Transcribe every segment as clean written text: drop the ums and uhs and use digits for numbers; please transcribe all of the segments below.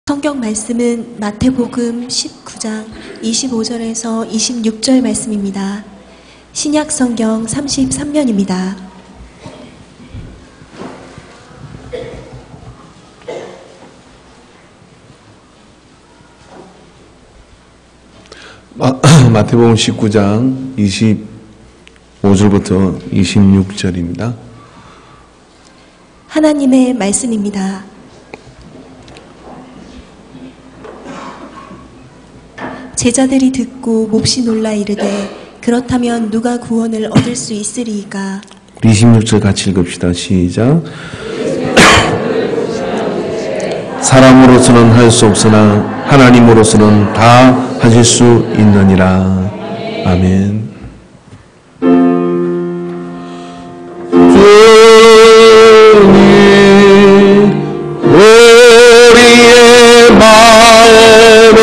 성경 말씀은 마태복음 19장 25절에서 26절 말씀입니다. 신약 성경 33면입니다. 마태복음 19장 25절부터 26절입니다. 하나님의 말씀입니다. 제자들이 듣고 몹시 놀라 이르되 그렇다면 누가 구원을 얻을 수 있으리이까? 우리 26절 같이 읽읍시다. 시작. 사람으로서는 할 수 없으나 하나님으로서는 다 하실 수 있느니라. 아멘. 주님 우리의 마음을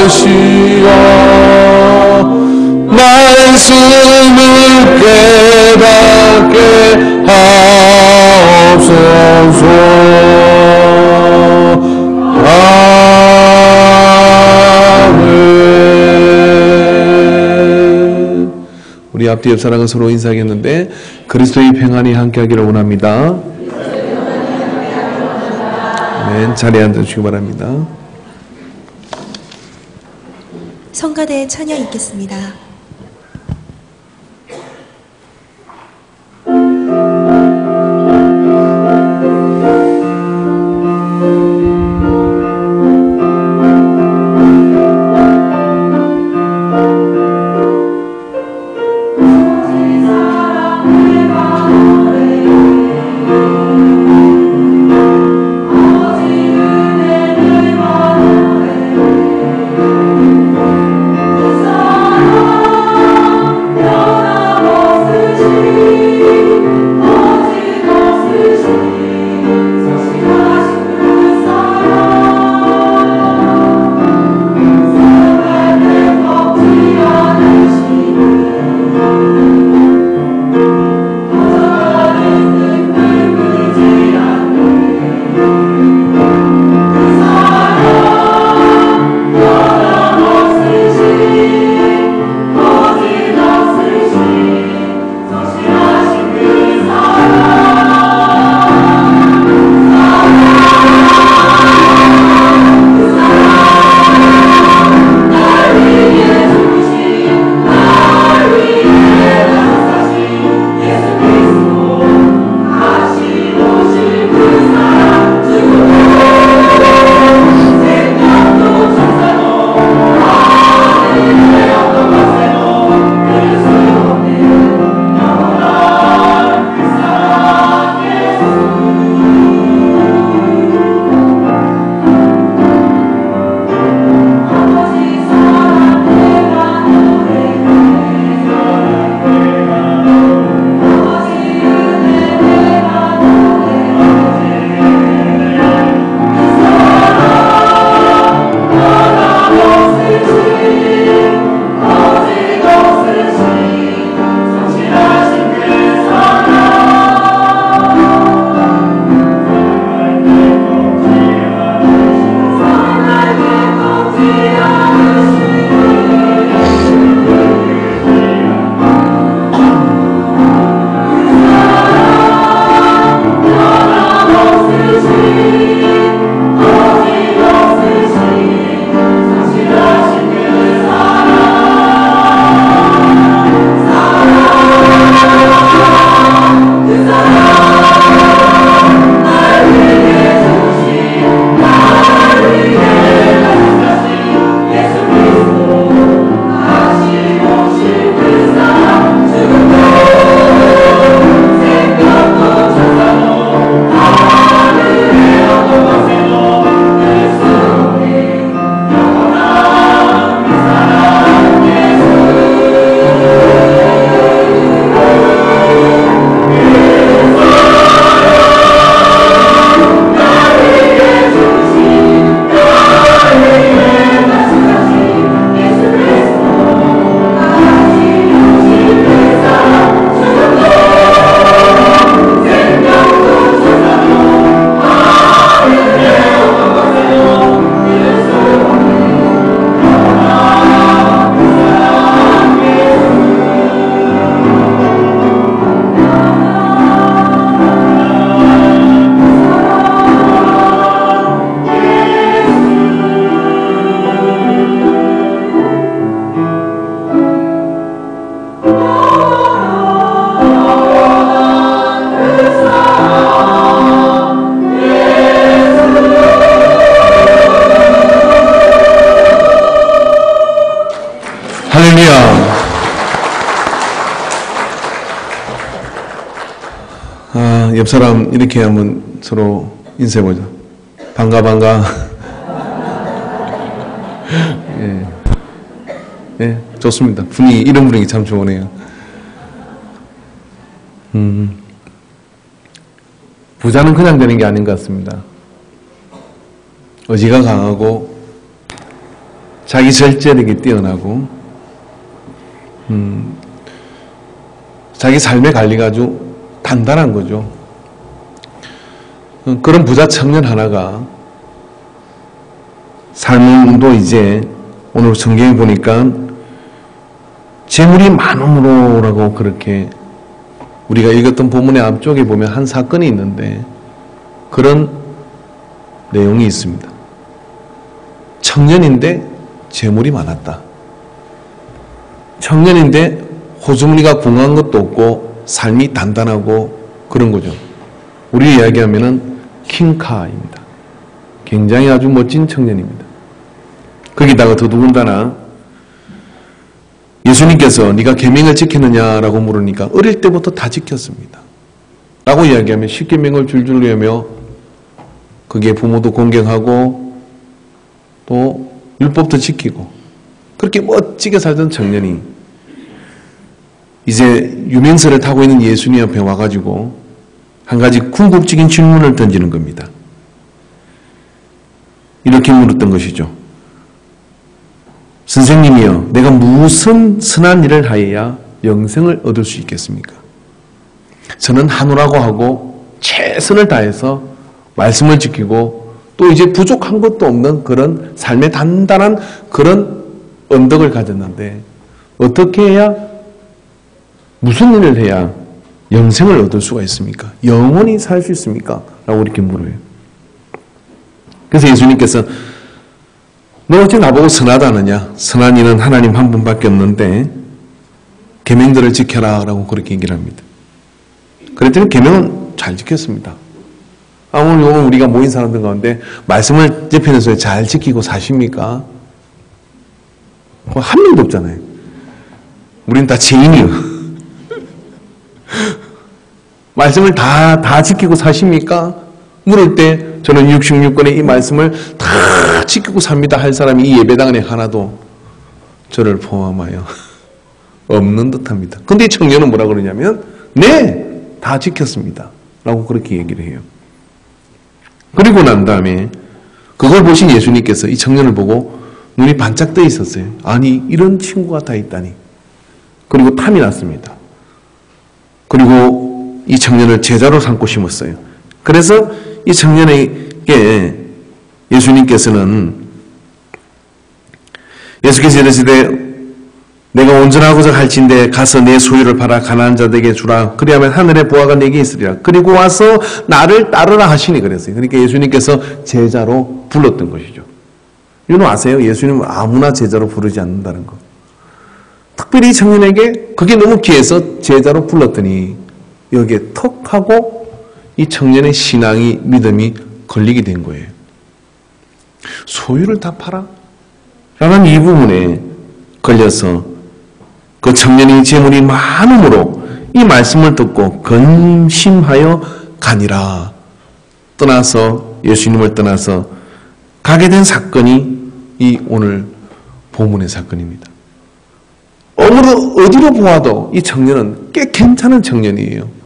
여시어 말씀을 깨닫게 하옵소서. 우리 앞뒤 옆 사람과 서로 인사하겠는데 그리스도의 평안이 함께하기를 원합니다. 아멘. 자리에 앉아주시기 바랍니다. 성가대 찬양 있겠습니다. Oh 할렐루야. 옆 사람 이렇게 한번 서로 인사해보자. 반가. 예, 좋습니다. 이런 분위기 참 좋으네요. 부자는 그냥 되는 게 아닌 것 같습니다. 의지가 강하고, 자기 절제력이 뛰어나고, 자기 삶의 관리가 아주 단단한 거죠. 그런 부자 청년 하나가 삶도 이제 오늘 성경에 보니까 재물이 많음으로라고 그렇게 우리가 읽었던 본문의 앞쪽에 보면 한 사건이 있는데 그런 내용이 있습니다. 청년인데 재물이 많았다. 청년인데 호주머니가 궁한 것도 없고 삶이 단단하고 그런 거죠. 우리 이야기하면은 킹카입니다. 굉장히 아주 멋진 청년입니다. 거기다가 더더군다나 예수님께서 네가 계명을 지키느냐라고 물으니까 어릴 때부터 다 지켰습니다. 라고 이야기하면 10계명을 줄줄 외우며 거기에 부모도 공경하고 또 율법도 지키고 그렇게 멋지게 살던 청년이 이제 유명세를 타고 있는 예수님 앞에 와가지고 한 가지 궁극적인 질문을 던지는 겁니다. 이렇게 물었던 것이죠. 선생님이여, 내가 무슨 선한 일을 하여야 영생을 얻을 수 있겠습니까? 저는 하노라고 하고 최선을 다해서 말씀을 지키고 또 이제 부족한 것도 없는 그런 삶의 단단한 그런 언덕을 가졌는데 어떻게 해야, 무슨 일을 해야 영생을 얻을 수가 있습니까? 영원히 살 수 있습니까? 라고 이렇게 물어요. 그래서 예수님께서 너 어째 나보고 선하다느냐? 선한 이는 하나님 한 분밖에 없는데 계명들을 지켜라 라고 그렇게 얘기를 합니다. 그랬더니 계명은 잘 지켰습니다. 오늘 우리가 모인 사람들 가운데 말씀을 접하면서 잘 지키고 사십니까? 한 명도 없잖아요. 우린 다 죄인이요. 말씀을 다 지키고 사십니까? 물을 때 저는 66권의 이 말씀을 다 지키고 삽니다 할 사람이 이 예배당 안에 하나도 저를 포함하여 없는 듯합니다. 근데 이 청년은 뭐라 그러냐면 네! 다 지켰습니다. 라고 그렇게 얘기를 해요. 그리고 난 다음에 그걸 보신 예수님께서 이 청년을 보고 눈이 반짝 떠 있었어요. 아니 이런 친구가 다 있다니. 그리고 탐이 났습니다. 그리고 이 청년을 제자로 삼고 심었어요. 그래서 이 청년에게 예수께서 이르시되 내가 온전하고자 할진대 가서 내 소유를 팔아 가난한 자들에게 주라. 그리하면 하늘의 보화가 내게 있으리라. 그리고 와서 나를 따르라 하시니 그랬어요. 그러니까 예수님께서 제자로 불렀던 것이죠. 이건 아세요? 예수님은 아무나 제자로 부르지 않는다는 거. 특별히 이 청년에게 그게 너무 귀해서 제자로 불렀더니 여기에 턱 하고 이 청년의 신앙이, 믿음이 걸리게 된 거예요. 소유를 다 팔아? 라는 이 부분에 걸려서 그 청년의 재물이 많음으로 이 말씀을 듣고 근심하여 가니라. 예수님을 떠나서 가게 된 사건이 이 오늘 본문의 사건입니다. 어디로 보아도 이 청년은 꽤 괜찮은 청년이에요.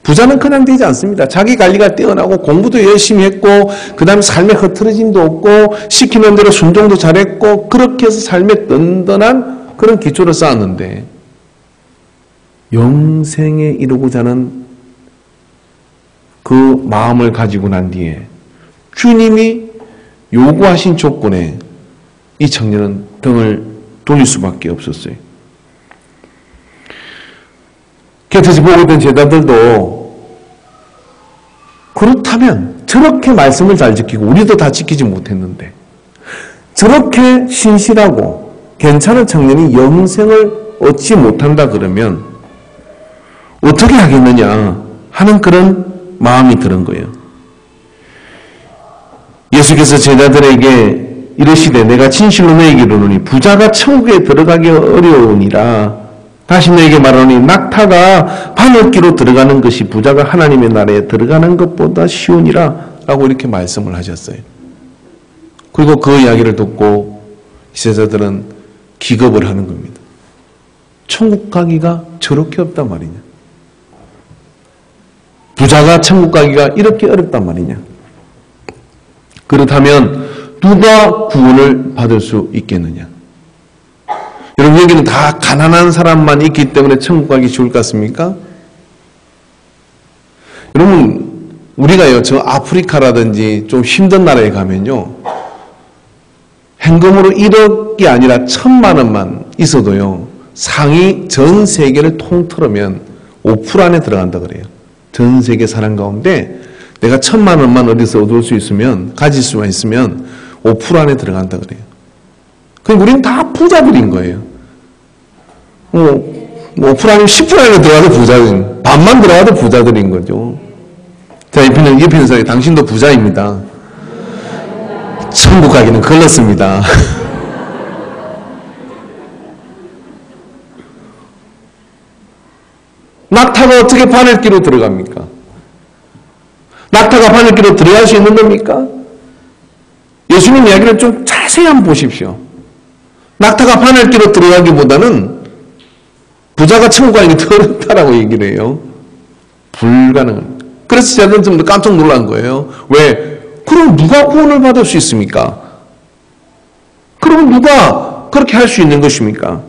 부자는 그냥 되지 않습니다. 자기 관리가 뛰어나고 공부도 열심히 했고 그 다음에 삶에 흐트러짐도 없고 시키는 대로 순종도 잘했고 그렇게 해서 삶에 든든한 그런 기초를 쌓았는데 영생에 이루고자 하는 그 마음을 가지고 난 뒤에 주님이 요구하신 조건에 이 청년은 등을 돌릴 수밖에 없었어요. 곁에서 보고 있던 제자들도 그렇다면 저렇게 말씀을 잘 지키고 우리도 다 지키지 못했는데 저렇게 신실하고 괜찮은 청년이 영생을 얻지 못한다 그러면 어떻게 하겠느냐 하는 그런 마음이 드는 거예요. 예수께서 제자들에게 이르시되 내가 진실로 너에게 이르노니 부자가 천국에 들어가기 어려우니라. 다시 너에게 말하노니 낙타가 바늘기로 들어가는 것이 부자가 하나님의 나라에 들어가는 것보다 쉬우니라 라고 이렇게 말씀을 하셨어요. 그리고 그 이야기를 듣고 제자들은 기겁을 하는 겁니다. 천국 가기가 저렇게 없단 말이냐? 부자가 천국 가기가 이렇게 어렵단 말이냐? 그렇다면 누가 구원을 받을 수 있겠느냐? 여러분, 여기는 다 가난한 사람만 있기 때문에 천국 가기 쉬울 것 같습니까? 여러분, 우리가요, 저 아프리카라든지 좀 힘든 나라에 가면요, 현금으로 1억이 아니라 1,000만 원만 있어도요, 상위 전 세계를 통틀으면 5% 안에 들어간다 그래요. 전 세계 사람 가운데 내가 1,000만 원만 어디서 얻을 수 있으면, 가질 수만 있으면 5% 안에 들어간다 그래요. 그럼 우리는 다 부자들인 거예요. 5% 아니면 10% 안에 들어가도 부자들인, 반만 들어가도 부자들인 거죠. 자, 옆에 있는 사람이 당신도 부자입니다. 천국 가기는 걸렸습니다. 낙타가 어떻게 바늘기로 들어갑니까? 낙타가 바늘기로 들어갈 수 있는 겁니까? 예수님 이야기를 좀 자세히 한번 보십시오. 낙타가 바늘기로 들어가기보다는 부자가 천국 가기 더 어렵다라고 얘기를 해요. 불가능합니다. 그래서 제가 좀 깜짝 놀란 거예요. 왜? 그럼 누가 구원을 받을 수 있습니까? 그럼 누가 그렇게 할 수 있는 것입니까?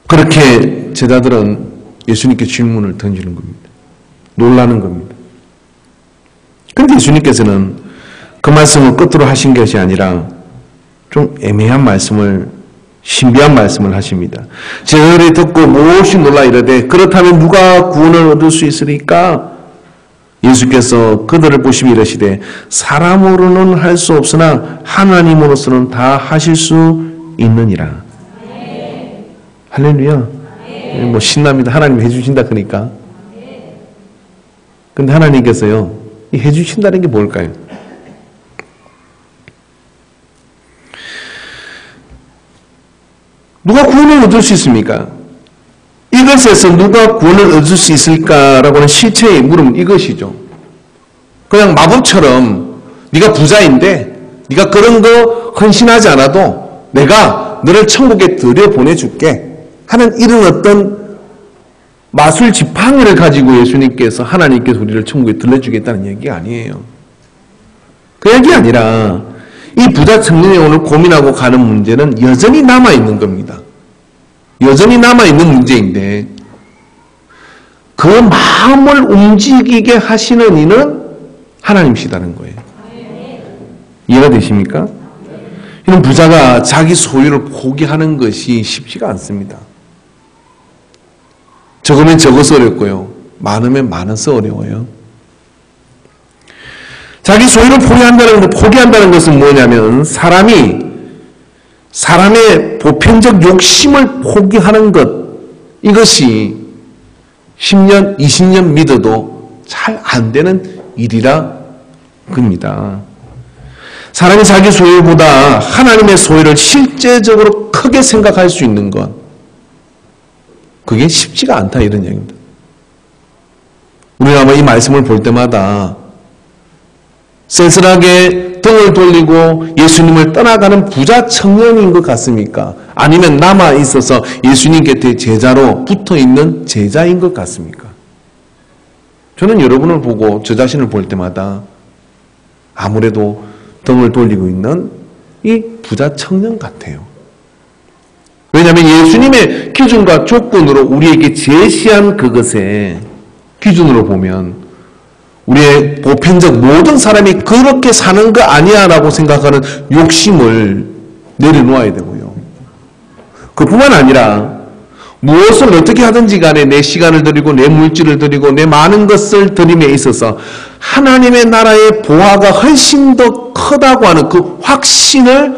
그렇게 제자들은 예수님께 질문을 던지는 겁니다. 놀라는 겁니다. 그런데 예수님께서는 그 말씀을 끝으로 하신 것이 아니라 좀 애매한 말씀을, 신비한 말씀을 하십니다. 제자들이 듣고 몹시 놀라 이르되 그렇다면 누가 구원을 얻을 수 있으리까? 예수께서 그들을 보시며 이르시되 사람으로는 할 수 없으나 하나님으로서는 다 하실 수 있느니라. 할렐루야. 뭐 신납니다. 하나님이 해주신다 그러니까. 근데 하나님께서요, 이 해주신다는 게 뭘까요? 누가 구원을 얻을 수 있습니까? 이것에서 누가 구원을 얻을 수 있을까라고 하는 실체의 물음은 이것이죠. 그냥 마법처럼 네가 부자인데 네가 그런 거 헌신하지 않아도 내가 너를 천국에 들여보내줄게 하는 이런 어떤 마술 지팡이를 가지고 예수님께서, 하나님께서 우리를 천국에 들려주겠다는 얘기가 아니에요. 그 얘기 아니라 이 부자 청년이 오늘 고민하고 가는 문제는 여전히 남아있는 겁니다. 여전히 남아있는 문제인데 그 마음을 움직이게 하시는 이는 하나님이시다는 거예요. 이해가 되십니까? 이런 부자가 자기 소유를 포기하는 것이 쉽지가 않습니다. 적으면 적어서 어렵고요. 많으면 많아서 어려워요. 자기 소유를 포기한다는 것은 뭐냐면 사람의 보편적 욕심을 포기하는 것, 이것이 10년, 20년 믿어도 잘 안 되는 일이라 겁니다. 사람이 자기 소유보다 하나님의 소유를 실제적으로 크게 생각할 수 있는 것, 그게 쉽지가 않다 이런 얘기입니다. 우리가 아마 이 말씀을 볼 때마다 쓸쓸하게 등을 돌리고 예수님을 떠나가는 부자 청년인 것 같습니까? 아니면 남아 있어서 예수님 곁에 제자로 붙어 있는 제자인 것 같습니까? 저는 여러분을 보고 저 자신을 볼 때마다 아무래도 등을 돌리고 있는 이 부자 청년 같아요. 왜냐하면 예수님의 기준과 조건으로 우리에게 제시한 그것의 기준으로 보면 우리의 보편적 모든 사람이 그렇게 사는 거 아니야 라고 생각하는 욕심을 내려놓아야 되고요. 그뿐만 아니라 무엇을 어떻게 하든지 간에 내 시간을 드리고 내 물질을 드리고 내 많은 것을 드림에 있어서 하나님의 나라의 보화가 훨씬 더 크다고 하는 그 확신을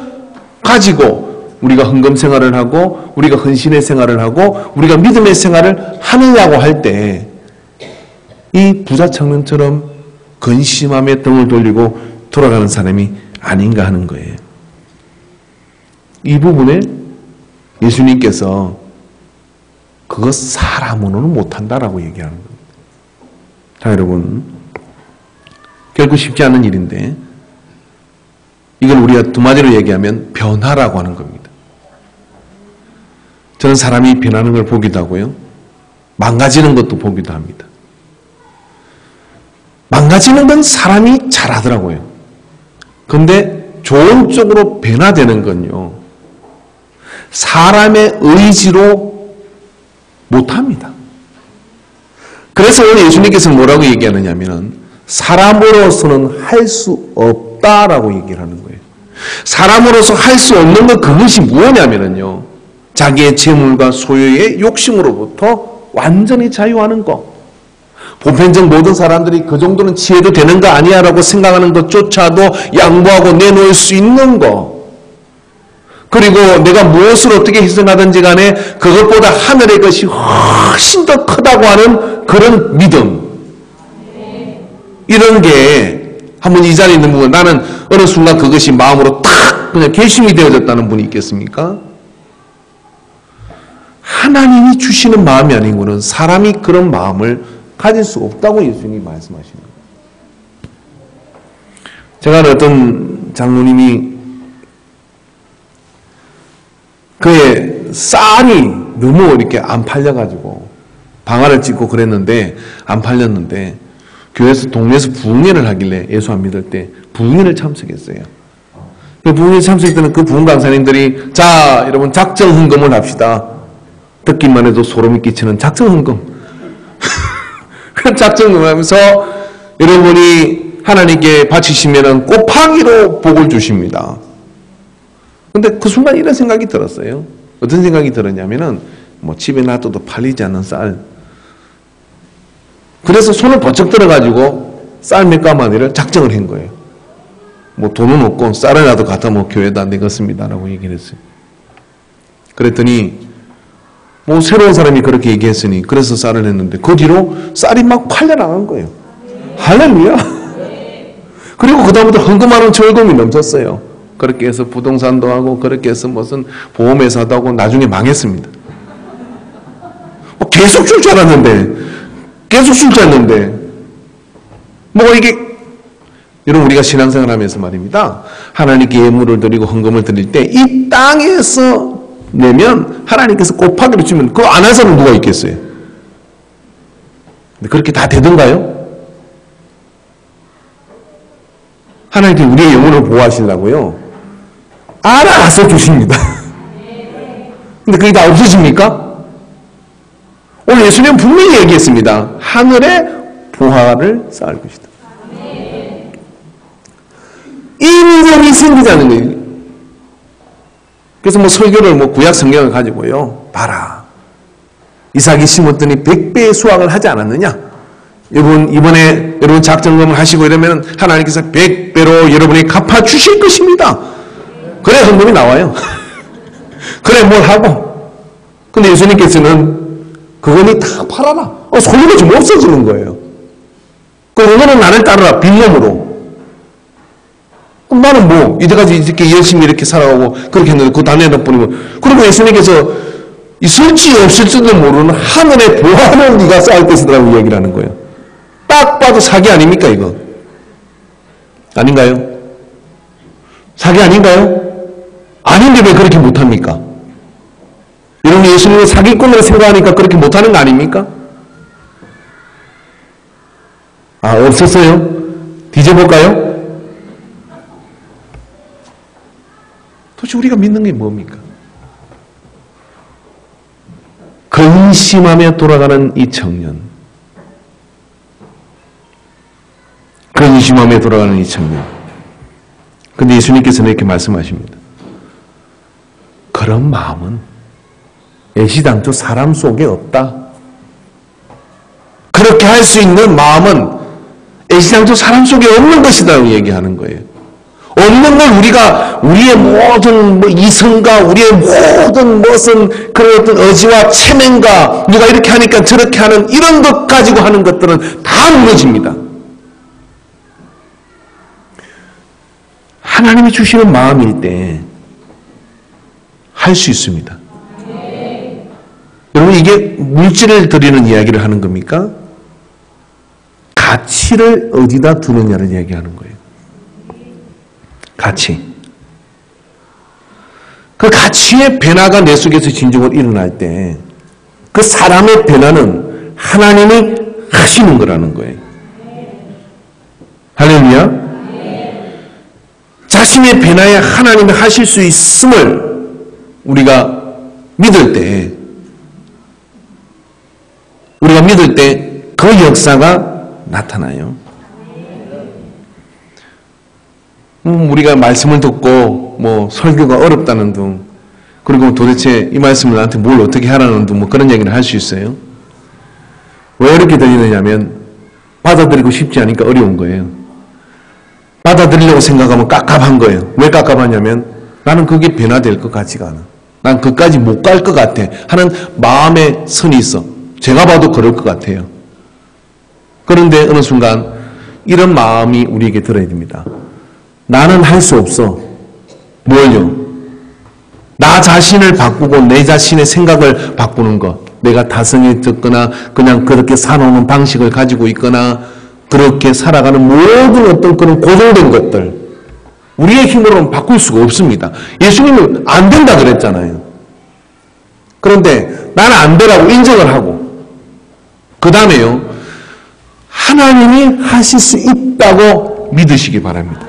가지고 우리가 헌금 생활을 하고 우리가 헌신의 생활을 하고 우리가 믿음의 생활을 하느냐고 할 때 이 부자 청년처럼 근심함에 등을 돌리고 돌아가는 사람이 아닌가 하는 거예요. 이 부분에 예수님께서 그거 사람으로는 못한다라고 얘기하는 겁니다. 자, 여러분, 결코 쉽지 않은 일인데 이걸 우리가 두 마디로 얘기하면 변화라고 하는 겁니다. 저는 사람이 변하는 걸 보기도 하고요, 망가지는 것도 보기도 합니다. 망가지는 건 사람이 잘하더라고요. 근데 좋은 쪽으로 변화되는 건요, 사람의 의지로 못합니다. 그래서 오늘 예수님께서 뭐라고 얘기하느냐면 사람으로서는 할 수 없다라고 얘기를 하는 거예요. 사람으로서 할 수 없는 것, 그것이 뭐냐면요, 자기의 재물과 소유의 욕심으로부터 완전히 자유하는 것. 보편적 모든 사람들이 그 정도는 지혜도 되는 거 아니야 라고 생각하는 것조차도 양보하고 내놓을 수 있는 것. 그리고 내가 무엇을 어떻게 희생하든지 간에 그것보다 하늘의 것이 훨씬 더 크다고 하는 그런 믿음. 이런 게 한번 이 자리에 있는 분, 나는 어느 순간 그것이 마음으로 딱 그냥 결심이 되어졌다는 분이 있겠습니까? 하나님이 주시는 마음이 아닌 거는 사람이 그런 마음을 가질 수 없다고 예수님이 말씀하시는 거예요. 제가 어떤 장로님이 그의 쌀이 너무 이렇게 안 팔려가지고 방아를 찍고 그랬는데 안 팔렸는데 교회에서 동네에서 부흥회를 하길래 예수 안 믿을 때 부흥회를 참석했어요. 그 부흥회 참석할 때는 그 부흥 강사님들이 자 여러분 작정 헌금을 합시다. 듣기만 해도 소름이 끼치는 작정 헌금. 그 작정 헌금하면서 여러분이 하나님께 바치시면은 곱하기로 복을 주십니다. 근데 그 순간 이런 생각이 들었어요. 어떤 생각이 들었냐면은 뭐 집에 놔둬도 팔리지 않는 쌀. 그래서 손을 번쩍 들어가지고 쌀 몇 가마니를 작정을 한 거예요. 뭐 돈은 없고 쌀이라도 갖다 뭐 교회에다 내겠습니다라고 얘기를 했어요. 그랬더니 뭐 새로운 사람이 그렇게 얘기했으니 그래서 쌀을 했는데 그 뒤로 쌀이 막 팔려나간 거예요. 할렐루야. 그리고 그 다음부터 헌금하는 철금이 넘쳤어요. 그렇게 해서 부동산도 하고 그렇게 해서 무슨 보험회사도 하고 나중에 망했습니다. 계속 줄 줄 알았는데 계속 줄 줄 알았는데 뭐 이게 여러분 우리가 신앙생활 하면서 말입니다. 하나님께 예물을 드리고 헌금을 드릴 때 이 땅에서 내면 하나님께서 곱하기로 주면 그거 안 한 사람은 누가 있겠어요? 근데 그렇게 다 되던가요? 하나님께 우리의 영혼을 보호하시려고요 알아서 주십니다. 근데 그게 다 없어집니까? 오늘 예수님은 분명히 얘기했습니다. 하늘에 보화를 쌓을 것이다. 인정이 생기지 않는 거예요. 그래서 뭐 설교를 뭐 구약 성경을 가지고요. 봐라. 이삭이 심었더니 100배의 수확을 하지 않았느냐? 여러분 이번에 여러분 작정금을 하시고 이러면 하나님께서 100배로 여러분이 갚아주실 것입니다. 그래 헌금이 나와요. 그래 뭘 하고. 근데 예수님께서는 그거니 다 팔아라. 소유가 좀 없어지는 거예요. 그거는 나를 따르라 빈놈으로. 그럼 나는 뭐 이때까지 이렇게 열심히 이렇게 살아가고 그렇게 했는데 그거 다 내놔버리고. 그리고 예수님께서 있을지 없을지도 모르는 하늘의 보화를 네가 쌓을 것이라고 얘기를 하는 거예요. 딱 봐도 사기 아닙니까 이거? 아닌가요? 사기 아닌가요? 아닌데 왜 그렇게 못합니까? 여러분 예수님을 사기꾼으로 생각하니까 그렇게 못하는 거 아닙니까? 아 없었어요? 뒤져볼까요? 도대체 우리가 믿는 게 뭡니까? 근심하며 돌아가는 이 청년. 근심하며 돌아가는 이 청년. 근데 예수님께서는 이렇게 말씀하십니다. 그런 마음은 애시당초 사람 속에 없다. 그렇게 할 수 있는 마음은 애시당초 사람 속에 없는 것이다라고 얘기하는 거예요. 없는 걸 우리가 우리의 모든 뭐 이성과 우리의 모든 무슨 그런 어떤 의지와 체면과 누가 이렇게 하니까 저렇게 하는 이런 것 가지고 하는 것들은 다 무너집니다. 하나님이 주시는 마음일 때 할 수 있습니다. 여러분, 이게 물질을 드리는 이야기를 하는 겁니까? 가치를 어디다 두느냐를 이야기하는 거예요. 가치. 그 가치의 변화가 내 속에서 진정으로 일어날 때 그 사람의 변화는 하나님이 하시는 거라는 거예요. 할렐루야. 자신의 변화에 하나님이 하실 수 있음을 우리가 믿을 때 그 역사가 나타나요. 우리가 말씀을 듣고 설교가 어렵다는 둥, 그리고 도대체 이 말씀을 나한테 뭘 어떻게 하라는 둥, 그런 얘기를 할 수 있어요. 왜 어렵게 들리느냐면 받아들이고 싶지 않으니까 어려운 거예요. 받아들이려고 생각하면 깝깝한 거예요. 왜 깝깝하냐면 나는 그게 변화될 것 같지가 않아. 난 그까지 못 갈 것 같아 하는 마음의 선이 있어. 제가 봐도 그럴 것 같아요. 그런데 어느 순간 이런 마음이 우리에게 들어야 됩니다. 나는 할 수 없어. 뭘요? 나 자신을 바꾸고 내 자신의 생각을 바꾸는 것. 내가 다성이 듣거나 그냥 그렇게 살아오는 방식을 가지고 있거나 그렇게 살아가는 모든 어떤 그런 고정된 것들, 우리의 힘으로는 바꿀 수가 없습니다. 예수님은 안 된다 그랬잖아요. 그런데 나는 안 되라고 인정을 하고 그 다음에요, 하나님이 하실 수 있다고 믿으시기 바랍니다.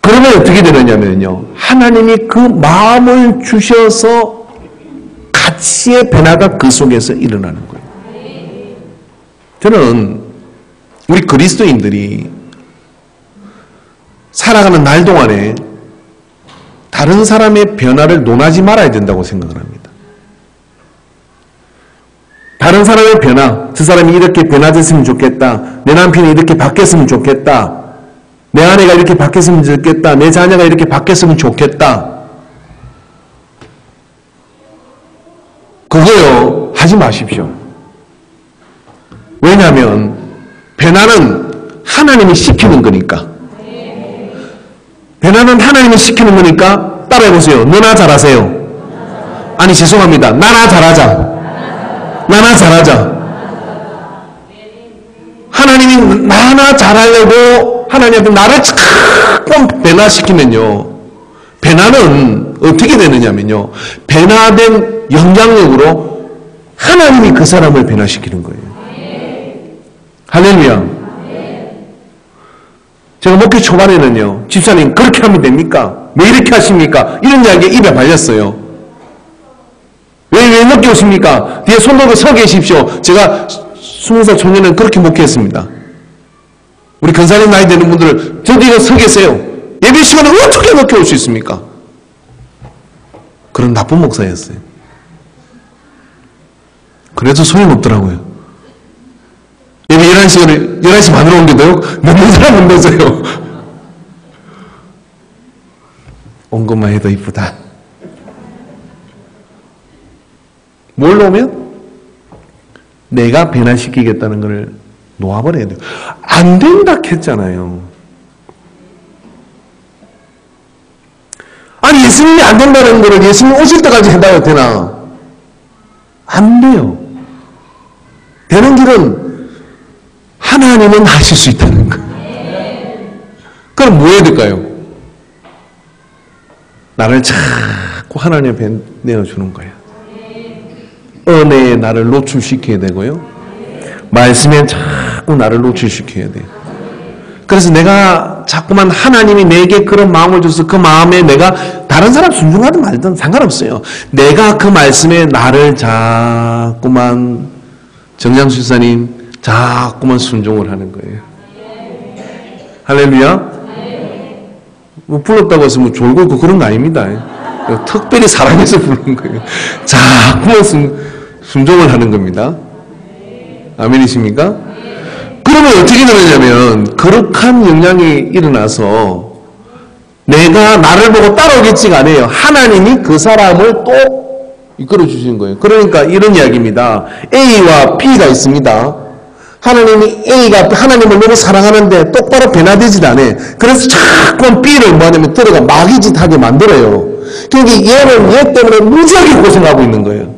그러면 어떻게 되느냐면요, 하나님이 그 마음을 주셔서 가치의 변화가 그 속에서 일어나는 거예요. 저는 우리 그리스도인들이 살아가는 날 동안에 다른 사람의 변화를 논하지 말아야 된다고 생각을 합니다. 다른 사람의 변화, 저 사람이 이렇게 변화됐으면 좋겠다, 내 남편이 이렇게 바뀌었으면 좋겠다, 내 아내가 이렇게 바뀌었으면 좋겠다, 내 자녀가 이렇게 바뀌었으면 좋겠다, 그거요 하지 마십시오. 왜냐하면 변화는 하나님이 시키는 거니까. 변화는 하나님이 시키는 거니까 따라해보세요. 너나 잘하세요. 아니 죄송합니다. 나나 잘하자. 나나 잘하자. 하나님이 나나 잘하려고 하나님한테 나를 자꾸 변화시키면요, 변화는 어떻게 되느냐면요, 변화된 영향력으로 하나님이 그 사람을 변화시키는 거예요. 할렐루야. 제가 목회 초반에는요, 집사님 그렇게 하면 됩니까? 왜 이렇게 하십니까? 이런 이야기에 입에 발렸어요. 왜 늦게 오십니까? 뒤에 손 들고 서 계십시오. 제가 20살 청년은 그렇게 목회했습니다. 우리 근사님 나이 되는 분들 저 뒤에 서 계세요. 예배 시간에 어떻게 늦게 올 수 있습니까? 그런 나쁜 목사였어요. 그래도 소용없더라고요. 예배 11시 반으로 옮겨도요, 늦는 사람은 늦어요. 온 것만 해도 이쁘다. 뭘 놓으면? 내가 변화시키겠다는 것을 놓아버려야 돼요. 안 된다 했잖아요. 아니, 예수님이 안 된다는 거를 예수님 오실 때까지 해봐야 되나? 안 돼요. 되는 길은 하나님은 하실 수 있다는 거예요. 그럼 뭐 해야 될까요? 나를 자꾸 하나님 앞에 내어주는 거예요. 은혜에 나를 노출시켜야 되고요, 말씀에 자꾸 나를 노출시켜야 돼요. 그래서 내가 자꾸만 하나님이 내게 그런 마음을 줘서 그 마음에 내가 다른 사람 순종하든 말든 상관없어요. 내가 그 말씀에 나를 자꾸만, 정장수 집사님 자꾸만 순종을 하는 거예요. 할렐루야. 뭐 불렀다고 해서 뭐 졸고 있고 그런 거 아닙니다. 특별히 사랑해서 부르는 거예요. 자꾸만 순종을 하는 겁니다. 아멘이십니까? 그러면 어떻게 되느냐면 거룩한 영향이 일어나서 내가 나를 보고 따라오겠지가 않아요. 하나님이 그 사람을 또 이끌어 주시는 거예요. 그러니까 이런 이야기입니다. A와 B가 있습니다. 하나님이 A가 하나님을 너무 사랑하는데 똑바로 변화되지도 않아요. 그래서 자꾸 B를 뭐냐면 들어가 마귀짓 하게 만들어요. 그러니까 얘는 얘 때문에 무지하게 고생하고 있는 거예요.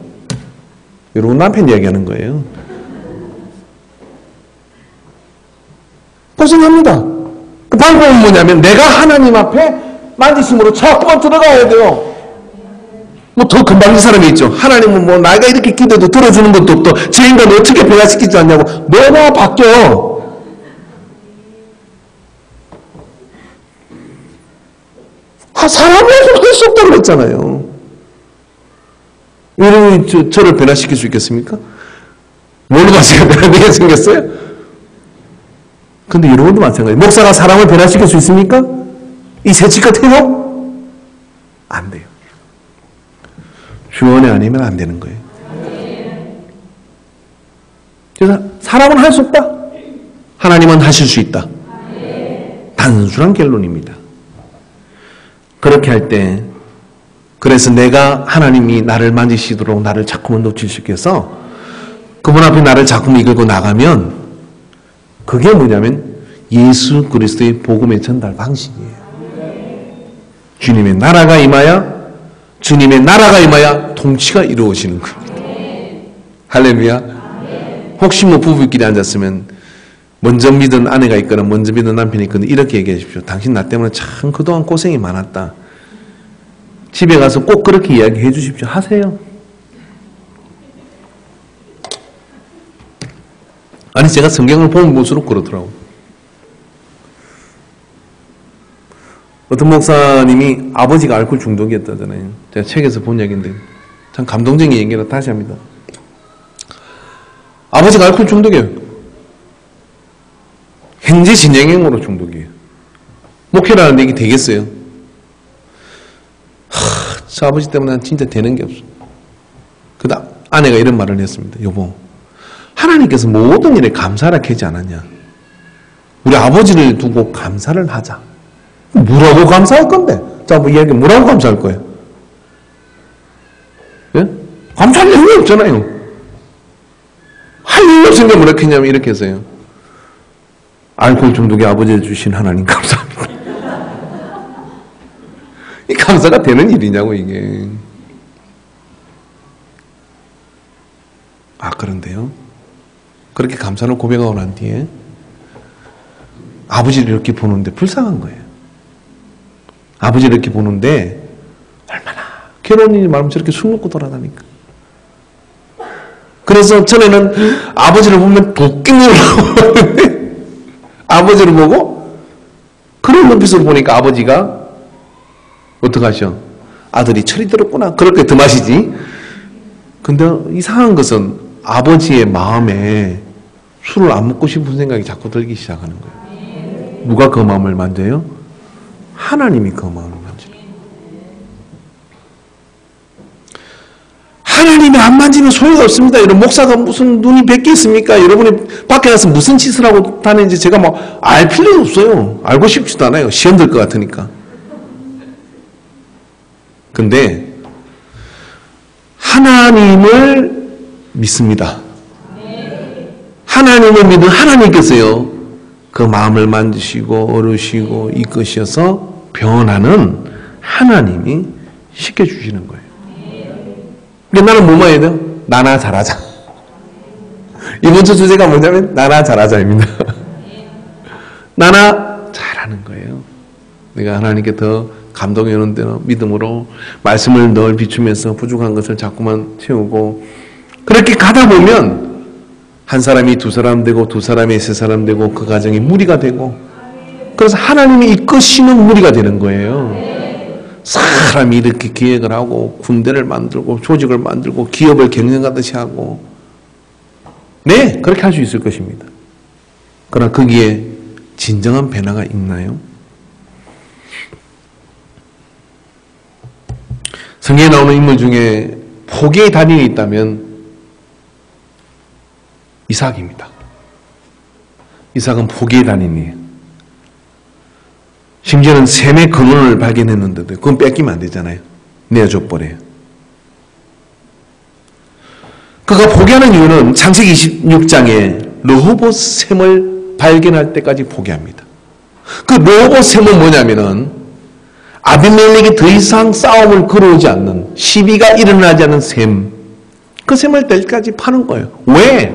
여러분 남편 이야기하는 거예요. 고생합니다. 그 방법은 뭐냐면 내가 하나님 앞에 만지심으로 자꾸만 들어가야 돼요. 뭐 더 금방진 사람이 있죠. 하나님은 뭐 나이가 이렇게 기도도 들어주는 것도 없고 저 인간 어떻게 변화시키지 않냐고. 너나 바뀌어. 사람으로서는 할 수 없다고 그랬잖아요. 여러분이 저를 변화시킬 수 있겠습니까? 뭘로 봐서 변화되게 생겼어요? 근데 여러분도 마찬가지예요. 목사가 사람을 변화시킬 수 있습니까? 이 새치껏 해요? 안 돼요. 주원이 아니면 안 되는 거예요. 그래서 사람은 할 수 없다. 하나님은 하실 수 있다. 단순한 결론입니다. 그렇게 할 때 그래서 내가 하나님이 나를 만지시도록 나를 자꾸만 놓칠 수 있겠어. 그분 앞에 나를 자꾸만 이끌고 나가면 그게 뭐냐면 예수 그리스도의 복음의 전달 방식이에요. 주님의 나라가 임하여 주님의 나라가 임하여 통치가 이루어지는 겁니다. 할렐루야. 혹시 뭐 부부끼리 앉았으면 먼저 믿은 아내가 있거나 먼저 믿은 남편이 있거나 이렇게 얘기해 주십시오. 당신 나 때문에 참 그동안 고생이 많았다. 집에 가서 꼭 그렇게 이야기해 주십시오. 하세요. 아니 제가 성경을 보면 볼수록 그러더라고요. 어떤 목사님이 아버지가 알코올 중독이었다잖아요. 제가 책에서 본 얘기인데 참 감동적인 얘기라 다시 합니다. 아버지가 알코올 중독이에요. 행제진행형으로 중독이에요. 목회를 하는데 이게 되겠어요? 저 아버지 때문에 난 진짜 되는 게 없어. 그다음 아내가 이런 말을 했습니다. 여보, 하나님께서 모든 일에 감사를 하지 않았냐? 우리 아버지를 두고 감사를 하자. 뭐라고 감사할 건데? 자, 뭐 이야기 뭐라고 감사할 거예요? 예? 감사할 일이 없잖아요. 할 일이 없으니까 뭐라고 했냐면 이렇게 했어요. 알코올 중독의 아버지를 주신 하나님 감사합니다. 이 감사가 되는 일이냐고 이게. 아 그런데요. 그렇게 감사를 고백하고 난 뒤에 아버지를 이렇게 보는데 불쌍한 거예요. 아버지를 이렇게 보는데 얼마나 괴로운 일이 많으면 저렇게 술 먹고 돌아다니까. 그래서 전에는 아버지를 보면 도끼를 하는데 아버지를 보고 그런 눈빛으로 보니까 아버지가 어떡하셔? 아들이 철이 들었구나. 그럴 때 더 마시지. 근데 이상한 것은 아버지의 마음에 술을 안 먹고 싶은 생각이 자꾸 들기 시작하는 거예요. 누가 그 마음을 만져요? 하나님이 그 마음을 만져요. 하나님이 안 만지면 소용이 없습니다. 이런 목사가 무슨 눈이 100개 있습니까? 여러분이 밖에 나서 무슨 짓을 하고 다니는지 제가 뭐 알 필요도 없어요. 알고 싶지도 않아요. 시험 들 것 같으니까. 근데 하나님을 믿습니다. 하나님을 믿은 하나님께서요 그 마음을 만지시고 어루시고 이끄셔서 변화는 하나님이 시켜주시는 거예요. 그러니까 나는 뭐만 해야 돼요? 나나 잘하자. 이번 주 주제가 뭐냐면 나나 잘하자입니다. 나나 잘하는 거예요. 내가 하나님께 더 감동이 오는 대로 믿음으로 말씀을 늘 비추면서 부족한 것을 자꾸만 채우고 그렇게 가다 보면 한 사람이 두 사람 되고 두 사람이 세 사람 되고 그 가정이 무리가 되고 그래서 하나님이 이끄시는 무리가 되는 거예요. 사람이 이렇게 기획을 하고 군대를 만들고 조직을 만들고 기업을 경영하듯이 하고 네 그렇게 할 수 있을 것입니다. 그러나 거기에 진정한 변화가 있나요? 성경에 나오는 인물 중에 포기의 달인이 있다면 이삭입니다. 이삭은 포기의 달인이에요. 심지어는 샘의 근원을 발견했는데도 그건 뺏기면 안 되잖아요. 내어줘버려요. 그가 포기하는 이유는 창세기 26장에 르호봇 샘을 발견할 때까지 포기합니다. 그 르호봇 샘은 뭐냐면은 아비멜렉이 더 이상 싸움을 걸어오지 않는, 시비가 일어나지 않는 샘, 그 샘을 뗄 때까지 파는 거예요. 왜?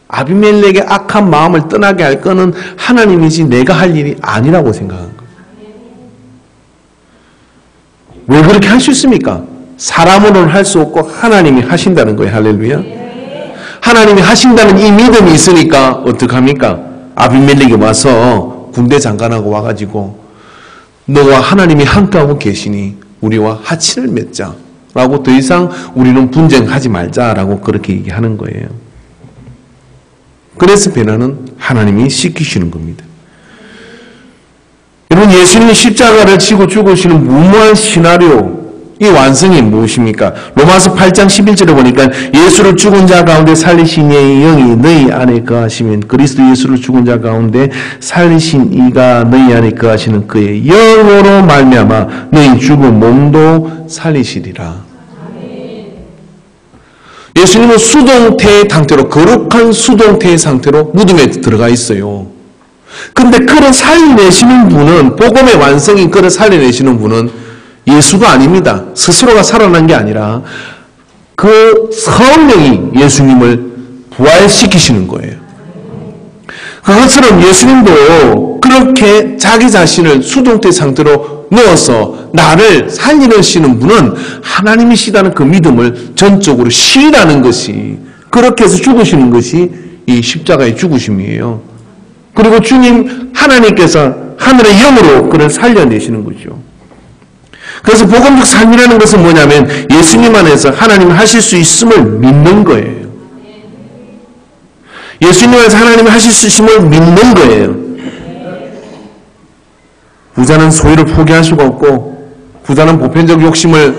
아비멜렉의 악한 마음을 떠나게 할 거는 하나님이지 내가 할 일이 아니라고 생각한 거예요. 왜 그렇게 할 수 있습니까? 사람으로는 할 수 없고 하나님이 하신다는 거예요. 할렐루야. 하나님이 하신다는 이 믿음이 있으니까 어떡합니까? 아비멜렉이 와서 군대 장관하고 와가지고 너와 하나님이 함께하고 계시니 우리와 하친을 맺자 라고, 더 이상 우리는 분쟁하지 말자라고 그렇게 얘기하는 거예요. 그래서 배나는 하나님이 시키시는 겁니다. 여러분, 예수님이 십자가를 지고 죽으시는 무모한 시나리오, 이 완성이 무엇입니까? 로마서 8장 11절에 보니까 예수를 죽은 자 가운데 살리신 이의 영이 너희 안에 거하시면 그리스도 예수를 죽은 자 가운데 살리신 이가 너희 안에 거하시는 그의 영으로 말미암아 너희 죽은 몸도 살리시리라. 예수님은 수동태의 상태로, 거룩한 수동태의 상태로 무덤에 들어가 있어요. 그런데 그를 살려내시는 분은, 복음의 완성인 그를 살려내시는 분은 예수가 아닙니다. 스스로가 살아난 게 아니라 그 성령이 예수님을 부활시키시는 거예요. 그것처럼 예수님도 그렇게 자기 자신을 수동태 상태로 넣어서 나를 살리시는 분은 하나님이시다는 그 믿음을 전적으로 시인하는 것이, 그렇게 해서 죽으시는 것이 이 십자가의 죽으심이에요. 그리고 주님 하나님께서 하늘의 영으로 그를 살려내시는 거죠. 그래서 복음적 삶이라는 것은 뭐냐면 예수님 안에서 하나님 하실 수 있음을 믿는 거예요. 예수님 안에서 하나님이 하실 수 있음을 믿는 거예요. 부자는 소유를 포기할 수가 없고, 부자는 보편적 욕심을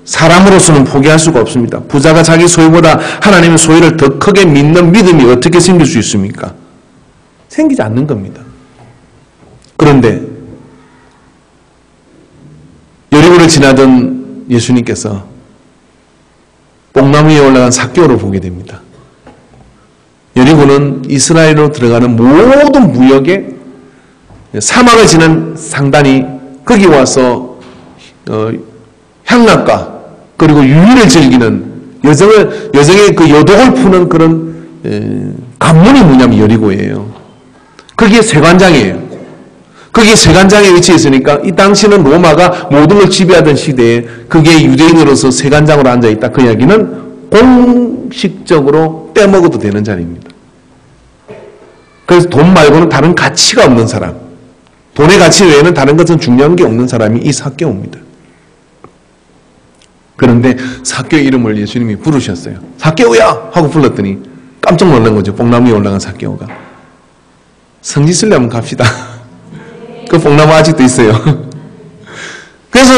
사람으로서는 포기할 수가 없습니다. 부자가 자기 소유보다 하나님의 소유를 더 크게 믿는 믿음이 어떻게 생길 수 있습니까? 생기지 않는 겁니다. 그런데 여리고를 지나던 예수님께서 뽕나무 위에 올라간 삭개오를 보게 됩니다. 여리고는 이스라엘로 들어가는 모든 무역의 사막을 지난 상단이 거기 와서 향락과 그리고 유희를 즐기는 여정의 그 여독을 푸는 그런 관문이 뭐냐면 여리고예요. 거기에 세관장이에요. 거기에 세관장에 위치해 있으니까 이 당시는 로마가 모든 걸 지배하던 시대에 그게 유대인으로서 세관장으로 앉아있다. 그 이야기는 공식적으로 떼먹어도 되는 자리입니다. 그래서 돈 말고는 다른 가치가 없는 사람, 돈의 가치 외에는 다른 것은 중요한 게 없는 사람이 이 삭개오입니다. 그런데 삭개오 이름을 예수님이 부르셨어요. 삭개오야! 하고 불렀더니 깜짝 놀란 거죠. 뽕나무 위에 올라간 삭개오가. 성지 쓰려면 갑시다. 그 뽕나무 아직도 있어요. 그래서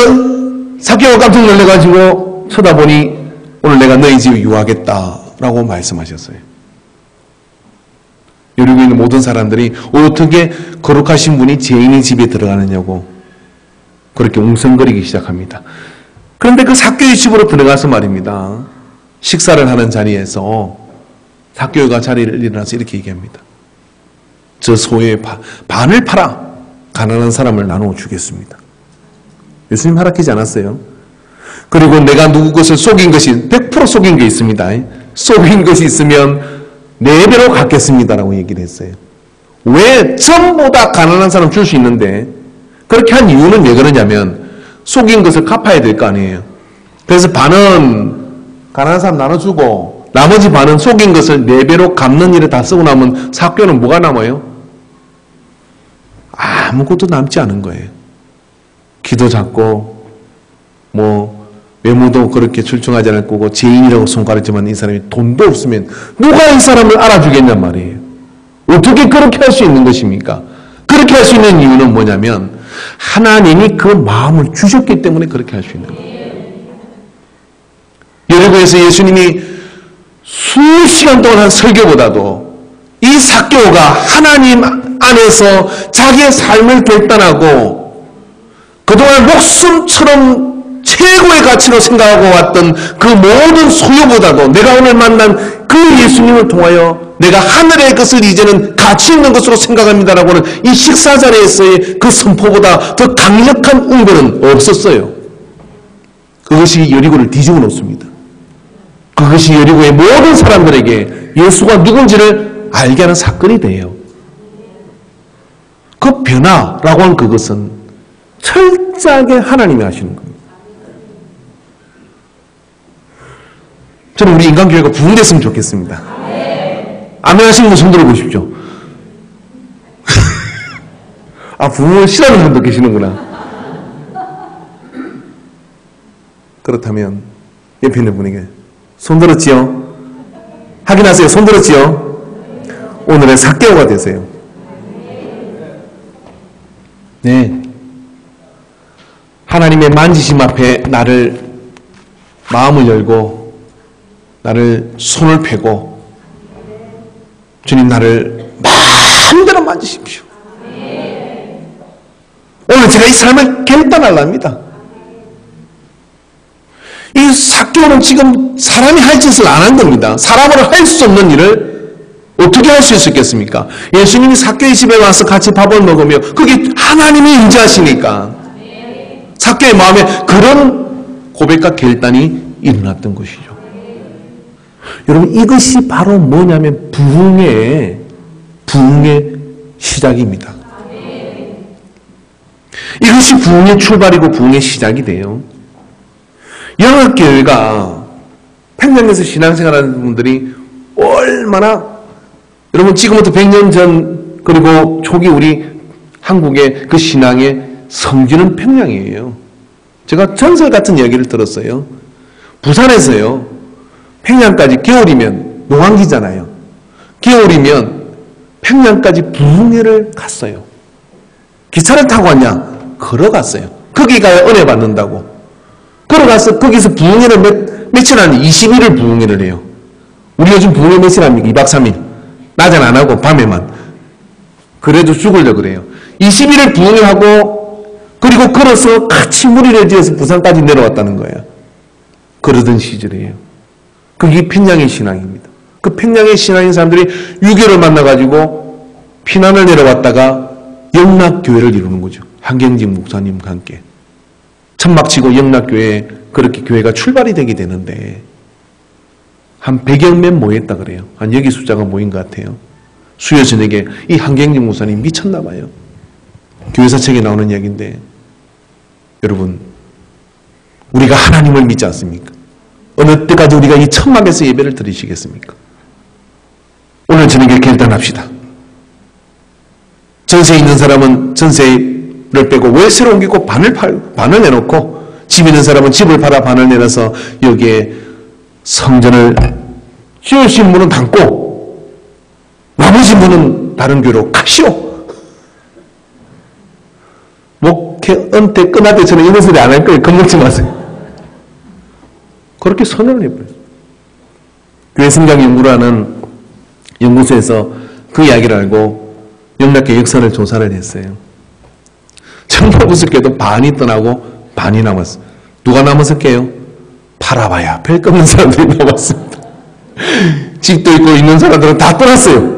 삭개오가 깜짝 놀라가지고 쳐다보니 오늘 내가 너희 집에 유하겠다라고 말씀하셨어요. 여리고에 있는 모든 사람들이 어떻게 거룩하신 분이 죄인의 집에 들어가느냐고 그렇게 웅성거리기 시작합니다. 그런데 그 삭개오의 집으로 들어가서 말입니다. 식사를 하는 자리에서 삭개오가 자리를 일어나서 이렇게 얘기합니다. 저 소의 반을 팔아 가난한 사람을 나누어 주겠습니다. 예수님 허락하지 않았어요. 그리고 내가 누구 것을 속인 것이 100% 속인 게 있습니다. 속인 것이 있으면 4배로 갚겠습니다라고 얘기를 했어요. 왜 전부 다 가난한 사람 줄 수 있는데 그렇게 한 이유는 왜 그러냐면 속인 것을 갚아야 될 거 아니에요. 그래서 반은 가난한 사람 나눠주고 나머지 반은 속인 것을 4배로 갚는 일에 다 쓰고 나면 삭개오는 뭐가 남아요? 아무것도 남지 않은 거예요. 키도 작고 외모도 그렇게 출중하지 않을 거고 죄인이라고 손가락지만 이 사람이 돈도 없으면 누가 이 사람을 알아주겠냔 말이에요. 어떻게 그렇게 할 수 있는 것입니까? 그렇게 할 수 있는 이유는 뭐냐면 하나님이 그 마음을 주셨기 때문에 그렇게 할 수 있는 거예요. 여리고에서 예수님이 수시간 동안 한 설교보다도 이 삭개오가 하나님 안에서 자기의 삶을 결단하고 그동안 목숨처럼 최고의 가치로 생각하고 왔던 그 모든 소유보다도 내가 오늘 만난 그 예수님을 통하여 내가 하늘의 것을 이제는 가치 있는 것으로 생각합니다라고 하는 이 식사 자리에서의 그 선포보다 더 강력한 응고는 없었어요. 그것이 여리고를 뒤집어 놓습니다. 그것이 여리고의 모든 사람들에게 예수가 누군지를 알게 하는 사건이 돼요. 그 변화라고 하는 그것은 철저하게 하나님이 하시는 겁니다. 저는 우리 인간교회가 부흥됐으면 좋겠습니다. 아멘 하시는 분 손 들어보십시오. 아, 부흥을 싫어하는 분도 계시는구나. 그렇다면 옆에 있는 분에게 손 들었지요? 확인하세요. 손 들었지요? 오늘의 삭개오가 되세요. 네. 하나님의 만지심 앞에 나를 마음을 열고 나를 손을 펴고 주님 나를 마음대로 만지십시오. 오늘 제가 이 삶을 결단하랍니다. 이 삭개오는 지금 사람이 할 짓을 안 한 겁니다. 사람으로 할 수 없는 일을 어떻게 할 수 있었겠습니까? 예수님이 삭개오의 집에 와서 같이 밥을 먹으며 그게 하나님이 임재하시니까 삭개오의 마음에 그런 고백과 결단이 일어났던 것이죠. 여러분 이것이 바로 뭐냐면 부흥의 시작입니다. 이것이 부흥의 출발이고 부흥의 시작이 돼요. 영학교회가 평양에서 신앙생활하는 분들이 얼마나 여러분 지금부터 100년 전 그리고 초기 우리 한국의 그 신앙의 성지는 평양이에요. 제가 전설 같은 이야기를 들었어요. 부산에서요. 평양까지 겨울이면 농한기잖아요. 겨울이면 평양까지 부흥회를 갔어요. 기차를 타고 왔냐? 걸어갔어요. 거기 가야 은혜 받는다고. 걸어가서 거기서 부흥회를 며칠 하니 20일을 부흥회를 해요. 우리 요즘 부흥회 며칠 합니까? 2박 3일. 낮엔 안 하고 밤에만. 그래도 죽으려고 그래요. 20일을 부흥회하고 그리고 걸어서 같이 무리를 지어서 부산까지 내려왔다는 거예요. 그러던 시절이에요. 그게 평양의 신앙입니다. 그 평양의 신앙인 사람들이 유교를 만나가지고 피난을 내려왔다가 영락교회를 이루는 거죠. 한경직 목사님과 함께. 천막치고 영락교회에 그렇게 교회가 출발이 되게 되는데 한 100여 명 모였다 그래요. 한 여기 숫자가 모인 것 같아요. 수요 저녁에 이 한경직 목사님 미쳤나 봐요. 교회사 책에 나오는 이야기인데 여러분 우리가 하나님을 믿지 않습니까? 어느 때까지 우리가 이 천막에서 예배를 드리시겠습니까? 오늘 저녁에 결단합시다. 전세에 있는 사람은 전세를 빼고 월세로 옮기고 반을 내놓고 집 있는 사람은 집을 팔아 반을 내놔서 여기에 성전을 지으신 분은 담고 나머지 분은 다른 교회로 가시오. 목회 은퇴 끝날 때 저는 이런 소리 안 할 거예요. 겁먹지 마세요. 그렇게 선언을 해버려요. 교회 성장 연구라는 연구소에서 그 이야기를 알고 영락교회 역사를 조사를 했어요. 정말 우습게도 반이 떠나고 반이 남았어요. 누가 남았을게요? 팔아봐야 별 거 없는 사람들이 남았습니다. 집도 있고 있는 사람들은 다 떠났어요.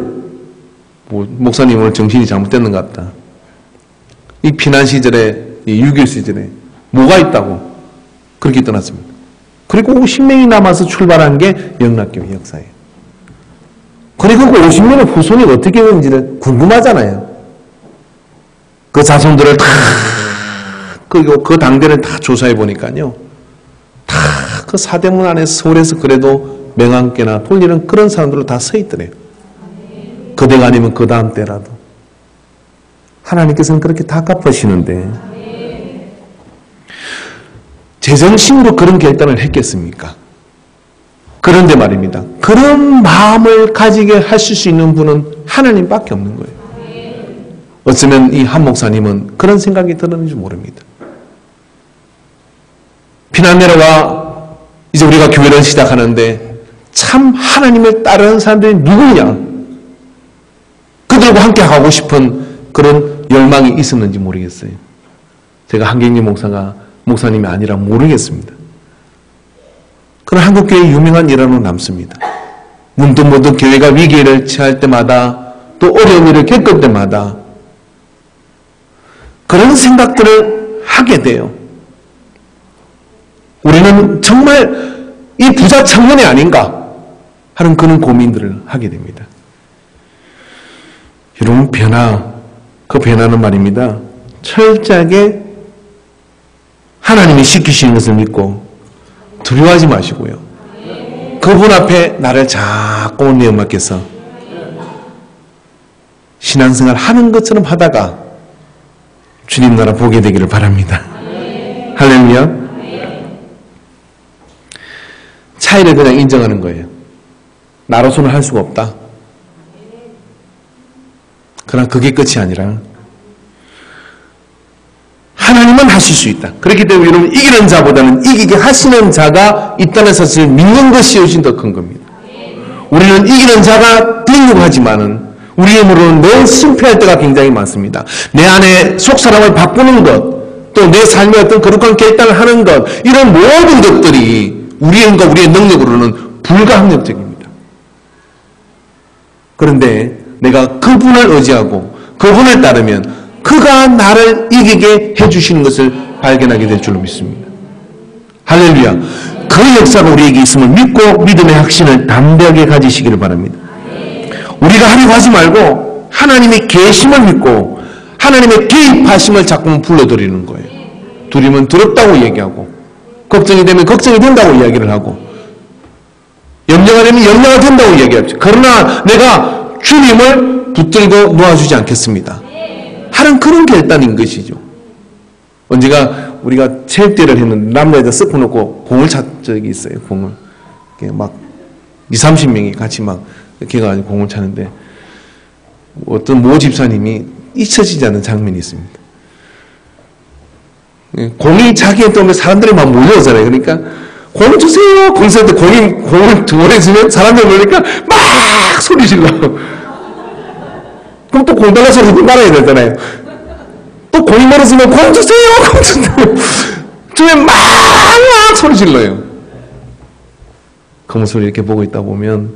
목사님 오늘 정신이 잘못됐는 것 같다. 이 피난 시절에, 이 6.25 시절에 뭐가 있다고 그렇게 떠났습니다. 그리고 50명이 남아서 출발한 게 영락교회 역사예요. 그리고 그 50명의 후손이 어떻게 되는지를 궁금하잖아요. 그 자손들을 다, 그리고 그 당대를 다 조사해 보니까요. 다 그 사대문 안에 서울에서 그래도 명함께나 돌리는 그런 사람들로 다 서 있더래요. 그대가 아니면 그 다음 때라도. 하나님께서는 그렇게 다 갚으시는데 제정신으로 그런 결단을 했겠습니까? 그런데 말입니다. 그런 마음을 가지게 하실 수 있는 분은 하나님밖에 없는 거예요. 어쩌면 이 한 목사님은 그런 생각이 들었는지 모릅니다. 피난 내려와 이제 우리가 교회를 시작하는데 참 하나님을 따르는 사람들이 누구냐? 그들과 함께 가고 싶은 그런 열망이 있었는지 모르겠어요. 제가 한경림 목사가 목사님이 아니라 모르겠습니다. 그러나 한국교회의 유명한 일화로 남습니다. 문득문득 교회가 위기를 처할 때마다 또 어려운 일을 겪을 때마다 그런 생각들을 하게 돼요. 우리는 정말 이 부자 청년이 아닌가 하는 그런 고민들을 하게 됩니다. 여러분, 그 변화는 말입니다. 철저하게 하나님이 시키시는 것을 믿고 두려워하지 마시고요. 그분 앞에 나를 자꾸 내어맡겨서 신앙생활 하는 것처럼 하다가 주님 나라 보게 되기를 바랍니다. 할렐루야. 차이를 그냥 인정하는 거예요. 나로서는 할 수가 없다. 그러나 그게 끝이 아니라 하나님은 하실 수 있다. 그렇기 때문에 여러분, 이기는 자보다는 이기게 하시는 자가 있다는 사실을 믿는 것이 훨씬 더 큰 겁니다. 우리는 이기는 자가 되려고 하지만은 우리의 힘으로는 늘 실패할 때가 굉장히 많습니다. 내 안에 속사람을 바꾸는 것, 또 내 삶의 어떤 거룩한 결단을 하는 것, 이런 모든 것들이 우리의 힘과 우리의 능력으로는 불가항력적입니다. 그런데 내가 그분을 의지하고 그분을 따르면 그가 나를 이기게 해주시는 것을 발견하게 될 줄로 믿습니다. 할렐루야. 그 역사가 우리에게 있음을 믿고 믿음의 확신을 담대하게 가지시기를 바랍니다. 우리가 하려고 하지 말고 하나님의 계심을 믿고 하나님의 개입하심을 자꾸만 불러들이는 거예요. 두려우면 두렵다고 얘기하고, 걱정이 되면 걱정이 된다고 이야기를 하고, 염려가 되면 염려가 된다고 이야기하죠. 그러나 내가 주님을 붙들고 놓아주지 않겠습니다 하는 그런 결단인 것이죠. 언제가 우리가 체육대회를 했는데 남자애들 섞어놓고 공을 찬 적이 있어요. 공을 막 20-30명이 같이 막 이렇게 가지고 공을 차는데 어떤 모 집사님이 잊혀지지 않는 장면이 있습니다. 공이 자기한테 오면 사람들이 막 몰려오잖아요. 그러니까 공 주세요. 공 쏠 때 공을 등원해주면 사람들이 모르니까 막 소리 질러. 그럼 또 공 달라 소리 말아야 되잖아요. 또 공이 멀어지면 공 주세요. 공 주세요. 주면 막 소리 질러요. 그 모습을 이렇게 보고 있다 보면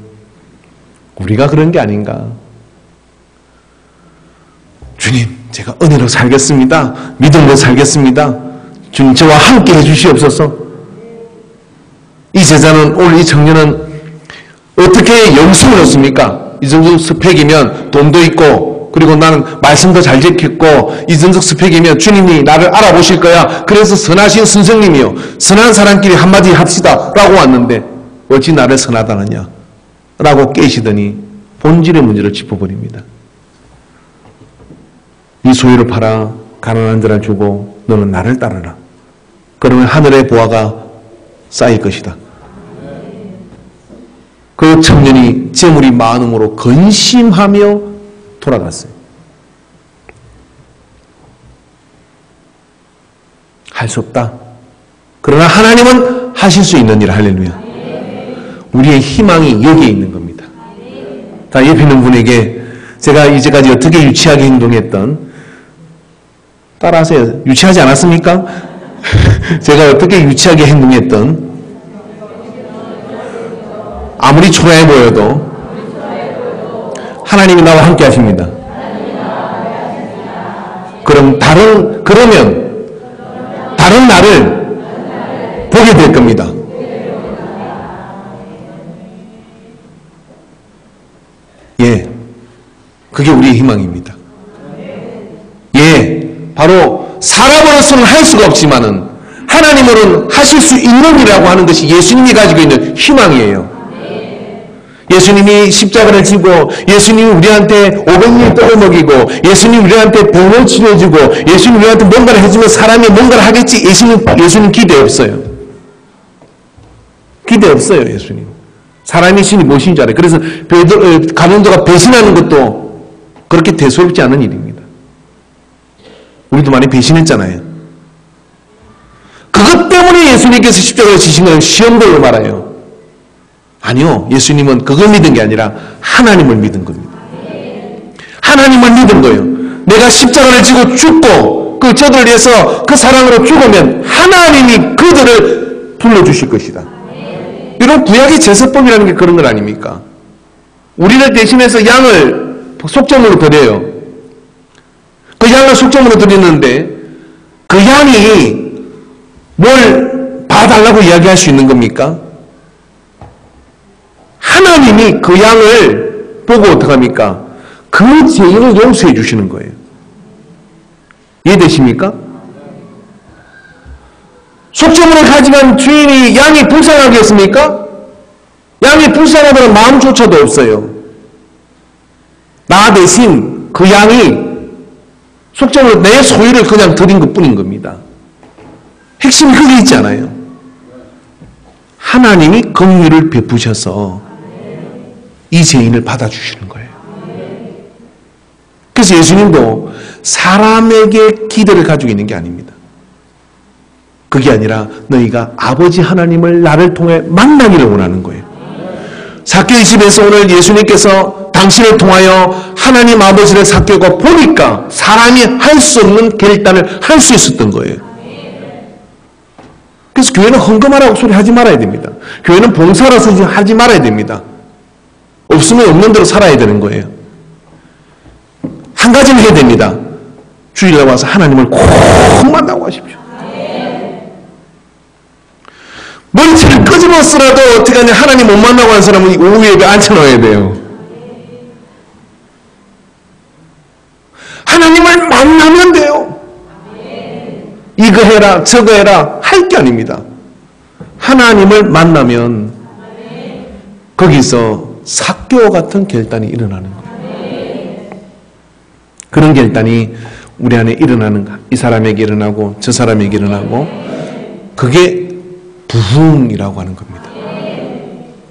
우리가 그런 게 아닌가. 주님, 제가 은혜로 살겠습니다. 믿음으로 살겠습니다. 주님, 저와 함께 해주시옵소서. 이 제자는, 오늘 이 청년은 어떻게 영성을 얻습니까? 이 정도 스펙이면 돈도 있고, 그리고 나는 말씀도 잘 지켰고, 이 정도 스펙이면 주님이 나를 알아보실 거야. 그래서 선하신 선생님이요, 선한 사람끼리 한마디 합시다 라고 왔는데 어찌 나를 선하다느냐 라고 깨시더니 본질의 문제를 짚어버립니다. 네 소유를 팔아 가난한 자를 주고 너는 나를 따르라. 그러면 하늘의 보화가 쌓일 것이다. 그 청년이 재물이 많음으로 근심하며 돌아갔어요. 할 수 없다. 그러나 하나님은 하실 수 있는 일. 할렐루야. 우리의 희망이 여기에 있는 겁니다. 자, 옆에 있는 분에게 제가 이제까지 어떻게 유치하게 행동했던, 따라하세요. 유치하지 않았습니까? 제가 어떻게 유치하게 행동했던, 아무리 초라해 보여도 하나님이 나와 함께 하십니다. 그러면 다른 나를 보게 될 겁니다. 예, 그게 우리의 희망입니다. 예, 바로 사람으로서는 할 수가 없지만은 하나님으로는 하실 수 있는 일이라고 하는 것이 예수님이 가지고 있는 희망이에요. 예수님이 십자가를 지고, 예수님이 우리한테 500일 떡을 먹이고, 예수님이 우리한테 병을 치료해주고, 예수님이 우리한테 뭔가를 해주면 사람이 뭔가를 하겠지. 예수님 기대 없어요. 기대 없어요, 예수님. 사람이 신이 무엇인 줄 알아요. 그래서 가문도가 배신하는 것도 그렇게 대수롭지 않은 일입니다. 우리도 많이 배신했잖아요. 그것 때문에 예수님께서 십자가를 지신 건 시험걸로 말아요. 아니요, 예수님은 그걸 믿은 게 아니라 하나님을 믿은 겁니다. 하나님을 믿은 거예요. 내가 십자가를 지고 죽고 그 저들을 위해서 그 사랑으로 죽으면 하나님이 그들을 불러주실 것이다. 이런 구약의 제사법이라는 게 그런 것 아닙니까? 우리를 대신해서 양을 속죄물로 드려요. 그 양을 속죄물로 드리는데 그 양이 뭘 봐달라고 이야기할 수 있는 겁니까? 하나님이 그 양을 보고 어떡합니까? 그 죄인을 용서해 주시는 거예요. 이해되십니까? 속죄물을 가져간 주인이 양이 불쌍하겠습니까? 양이 불쌍하다는 마음조차도 없어요. 나 대신 그 양이 속죄물로 내 소유를 그냥 드린 것뿐인 겁니다. 핵심이 그게 있잖아요. 하나님이 긍휼을 베푸셔서 이 죄인을 받아주시는 거예요. 그래서 예수님도 사람에게 기대를 가지고 있는 게 아닙니다. 그게 아니라 너희가 아버지 하나님을 나를 통해 만나기를 원하는 거예요. 삭개의 집에서 오늘 예수님께서 당신을 통하여 하나님 아버지를 삭개가 보니까 사람이 할 수 없는 결단을 할 수 있었던 거예요. 그래서 교회는 헌금하라고 소리 하지 말아야 됩니다. 교회는 봉사라서 하지 말아야 됩니다. 없으면 없는 대로 살아야 되는 거예요. 한 가지는 해야 됩니다. 주일날 와서 하나님을 꼭 만나고 가십시오. 머리채를 끄집었으라도 어떻게 하냐, 하나님 못 만나고 하는 사람은 오후 예배 앉혀놓아야 돼요. 하나님을 만나면 돼요. 이거 해라 저거 해라 할 게 아닙니다. 하나님을 만나면 거기서 삭개와 같은 결단이 일어나는 거예요. 그런 결단이 우리 안에 일어나는 것, 이 사람에게 일어나고 저 사람에게 일어나고, 그게 부흥이라고 하는 겁니다.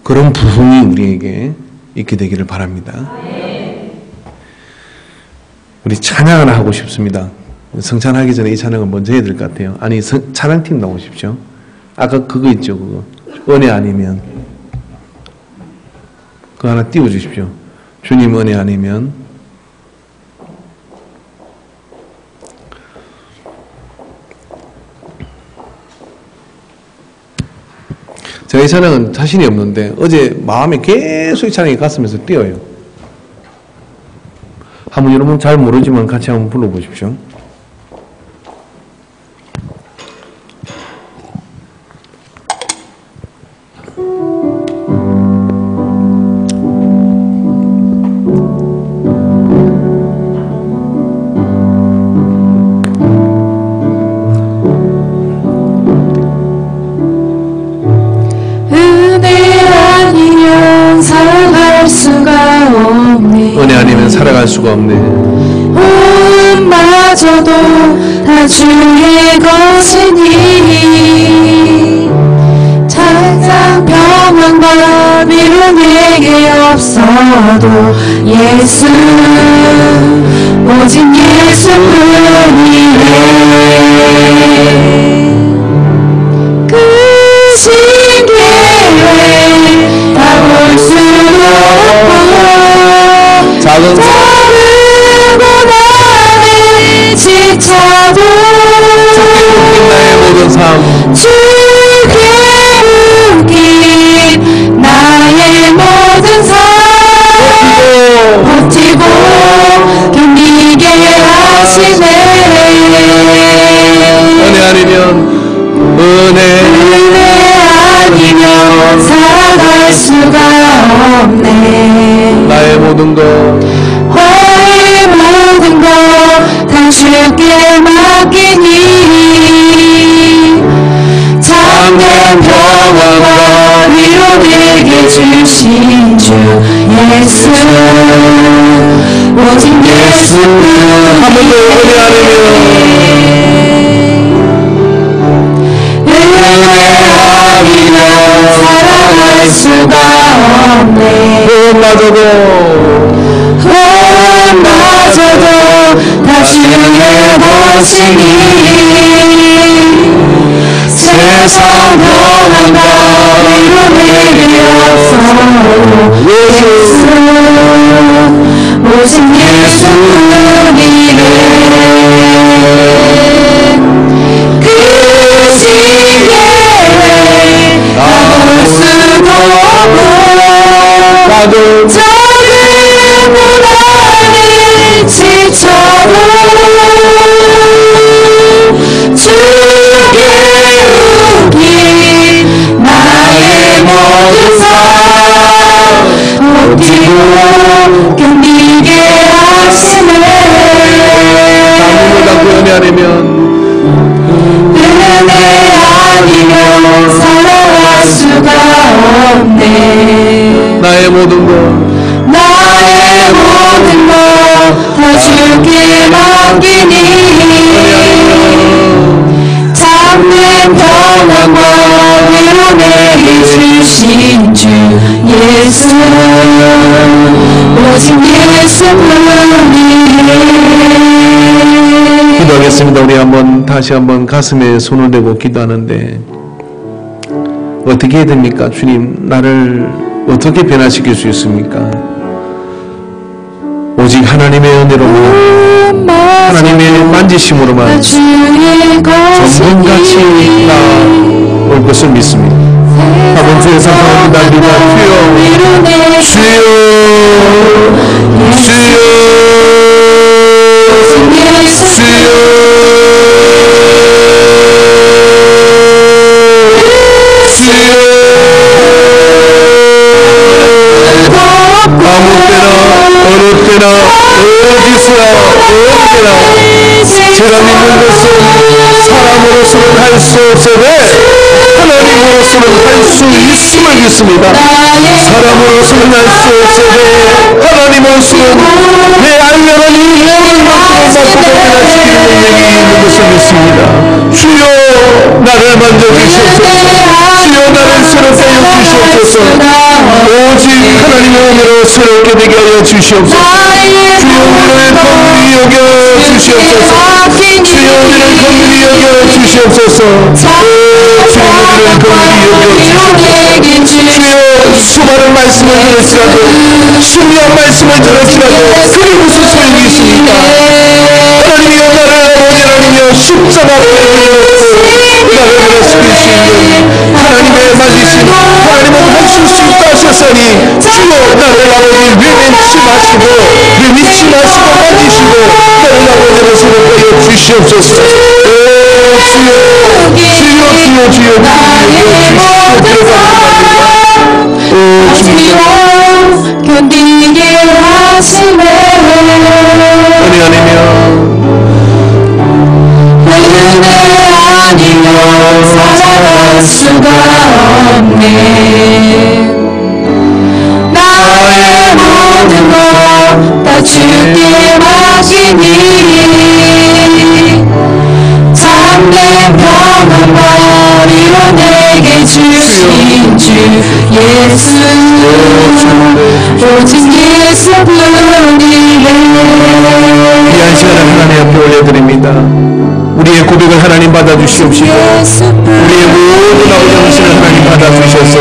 그런 부흥이 우리에게 있게 되기를 바랍니다. 우리 찬양을 하고 싶습니다. 성찬하기 전에 이 찬양을 먼저 해야 될 것 같아요. 아니, 찬양팀 나오십시오. 아까 그거 있죠, 그거. 은혜 아니면. 그거 하나 띄워주십시오. 주님 은혜 아니면. 제가 이 찬양은 자신이 없는데 어제 마음에 계속 이 찬양이 가슴에서 뛰어요. 한번 여러분 잘 모르지만 같이 한번 불러보십시오. 은혜 아니면 살아갈 수가 없네. 마저도 다 주의 것이니 찬양 평안과 위로 내게 없어도 예수, 오직 예수뿐이네. 그 신계획 다 볼 수 없고 작은 나를 지쳐도 나의 모든 삶 주께 묶인 나의 모든 삶 버티고 견디게 하시네. 은혜 아니면 아니면 살아갈 수가 없네. 나의 모든 것 모든 것 다 주께 맡기니 참된 평안과 위로 내게 주신 주 예수, 오직 예수뿐. 한 번 더 은혜 아니면 살아갈 수가 없네. 마저도 다 주의 것이니 세상 평안과 위로 내게 없어도 예수, 오직 예수뿐이네. 모든 것 나의 모든 것 다 주께 맡기니 참된 평안과 위로 내게 주신 주 예수 오직 예수뿐이네. 기도하겠습니다. 우리 다시 한번 가슴에 손을 대고 기도하는데 어떻게 해야 됩니까? 주님, 나를 어떻게 변화시킬 수 있습니까? 오직 하나님의 은혜로만, 하나님의 만지심으로만 전문같이 나올 것을 믿습니다. 아버지 주의 사랑합니다. 주여, 주여, 주여, 제가 믿는 것은 사람으로서는 할 수 없어도 하나님으로서는 할 수 있음을 믿습니다. 사람으로서는 할 수 없어도 하나님으로서는 내 알면은 이 모든 것들을 받고 변화시키는 능력이 있는 것을 믿습니다. 주여 나를 만져주시옵소서. 주여 나를 새롭게 하여 주시옵소서. 오직 하나님의 은혜로 새롭게 되게 하여 주시옵소서. 주여 우리를 긍휼히 여겨 주시옵소서. 주여 우리를 긍휼히 여겨 주시옵소서. 주여 우리를 긍휼히 여겨 주시옵소서. 주여 수많은 말씀을 들었지라도 신비한 말씀을 들었지라도 그게 무슨 소용이 있습니까? 하나님이여 나를 아버지 하나님이여 십자가에 나를 변화시킬 수 있는 하나님의 만지심 하나님은 하실 수 있다 하셨으니 주여 나를 아버지 외면치 마시고 만지시고 나를 아버지를 새롭게 하여 주시옵소서. 오 주여 주여 견디게 하시네. 은혜 아니면 살아갈 수가 없네. 나의 모든 것 다 주께 맡기니 참된 평안과 위로 내게 주신 주 예수 오직 예수뿐이네. 귀한 시간을 하나님 앞에 올려드립니다. 우리의 고백을 하나님 받아주시옵시고 우리의 모든 아버지 영신을 하나님 받아주셔서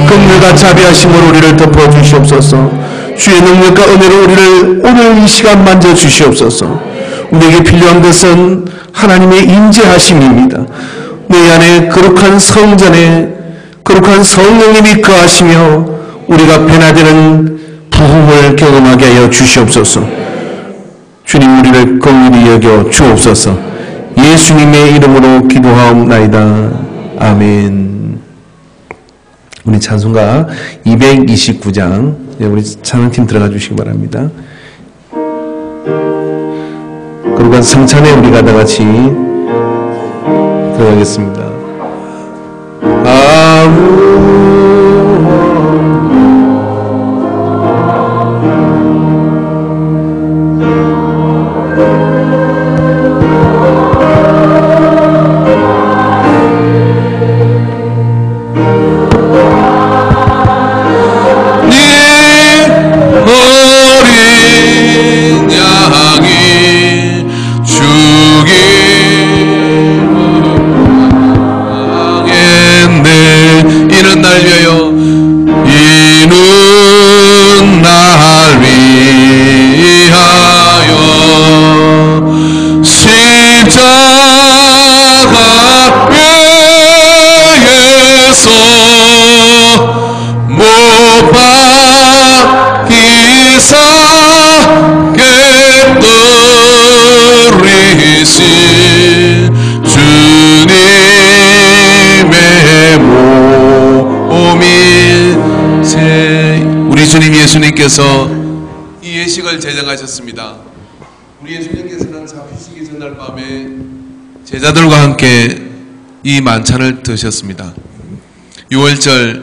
긍휼과 자비하심으로 우리를 덮어주시옵소서. 주의 능력과 은혜로 우리를 오늘 이 시간 만져주시옵소서. 우리에게 필요한 것은 하나님의 임재하심입니다. 내 안에 거룩한 성전에 거룩한 성령님이 거하시며 우리가 변화되는 부흥을 경험하게 하여 주시옵소서. 주님 우리를 긍휼히 여겨 주옵소서. 예수님의 이름으로 기도하옵나이다. 아멘. 우리 찬송가 229장 우리 찬양팀 들어가 주시기 바랍니다. 거룩한 성찬에 우리가 다 같이 들어가겠습니다. 예수님께서 이 예식을 제정하셨습니다. 우리 예수님께서는 잡히시기 전날 밤에 제자들과 함께 이 만찬을 드셨습니다. 6월절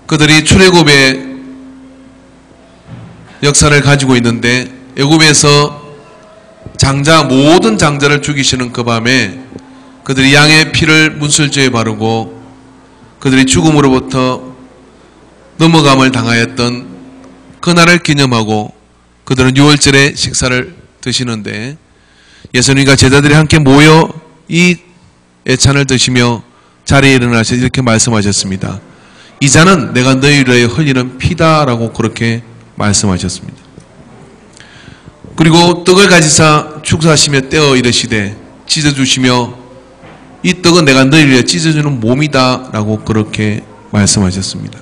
그들이 출애굽의 역사를 가지고 있는데 애굽에서 모든 장자를 죽이시는 그 밤에 그들이 양의 피를 문술주에 바르고 그들이 죽음으로부터 넘어감을 당하였던 그날을 기념하고 그들은 6월절에 식사를 드시는데 예수님과 제자들이 함께 모여 이 예찬을 드시며 자리에 일어나셔서 이렇게 말씀하셨습니다. 이 잔은 내가 너희를 위하여 흘리는 피다라고 그렇게 말씀하셨습니다. 그리고 떡을 가지사 축사하시며 떼어 이르시되 찢어주시며 이 떡은 내가 너희를 위하여 찢어주는 몸이다 라고 그렇게 말씀하셨습니다.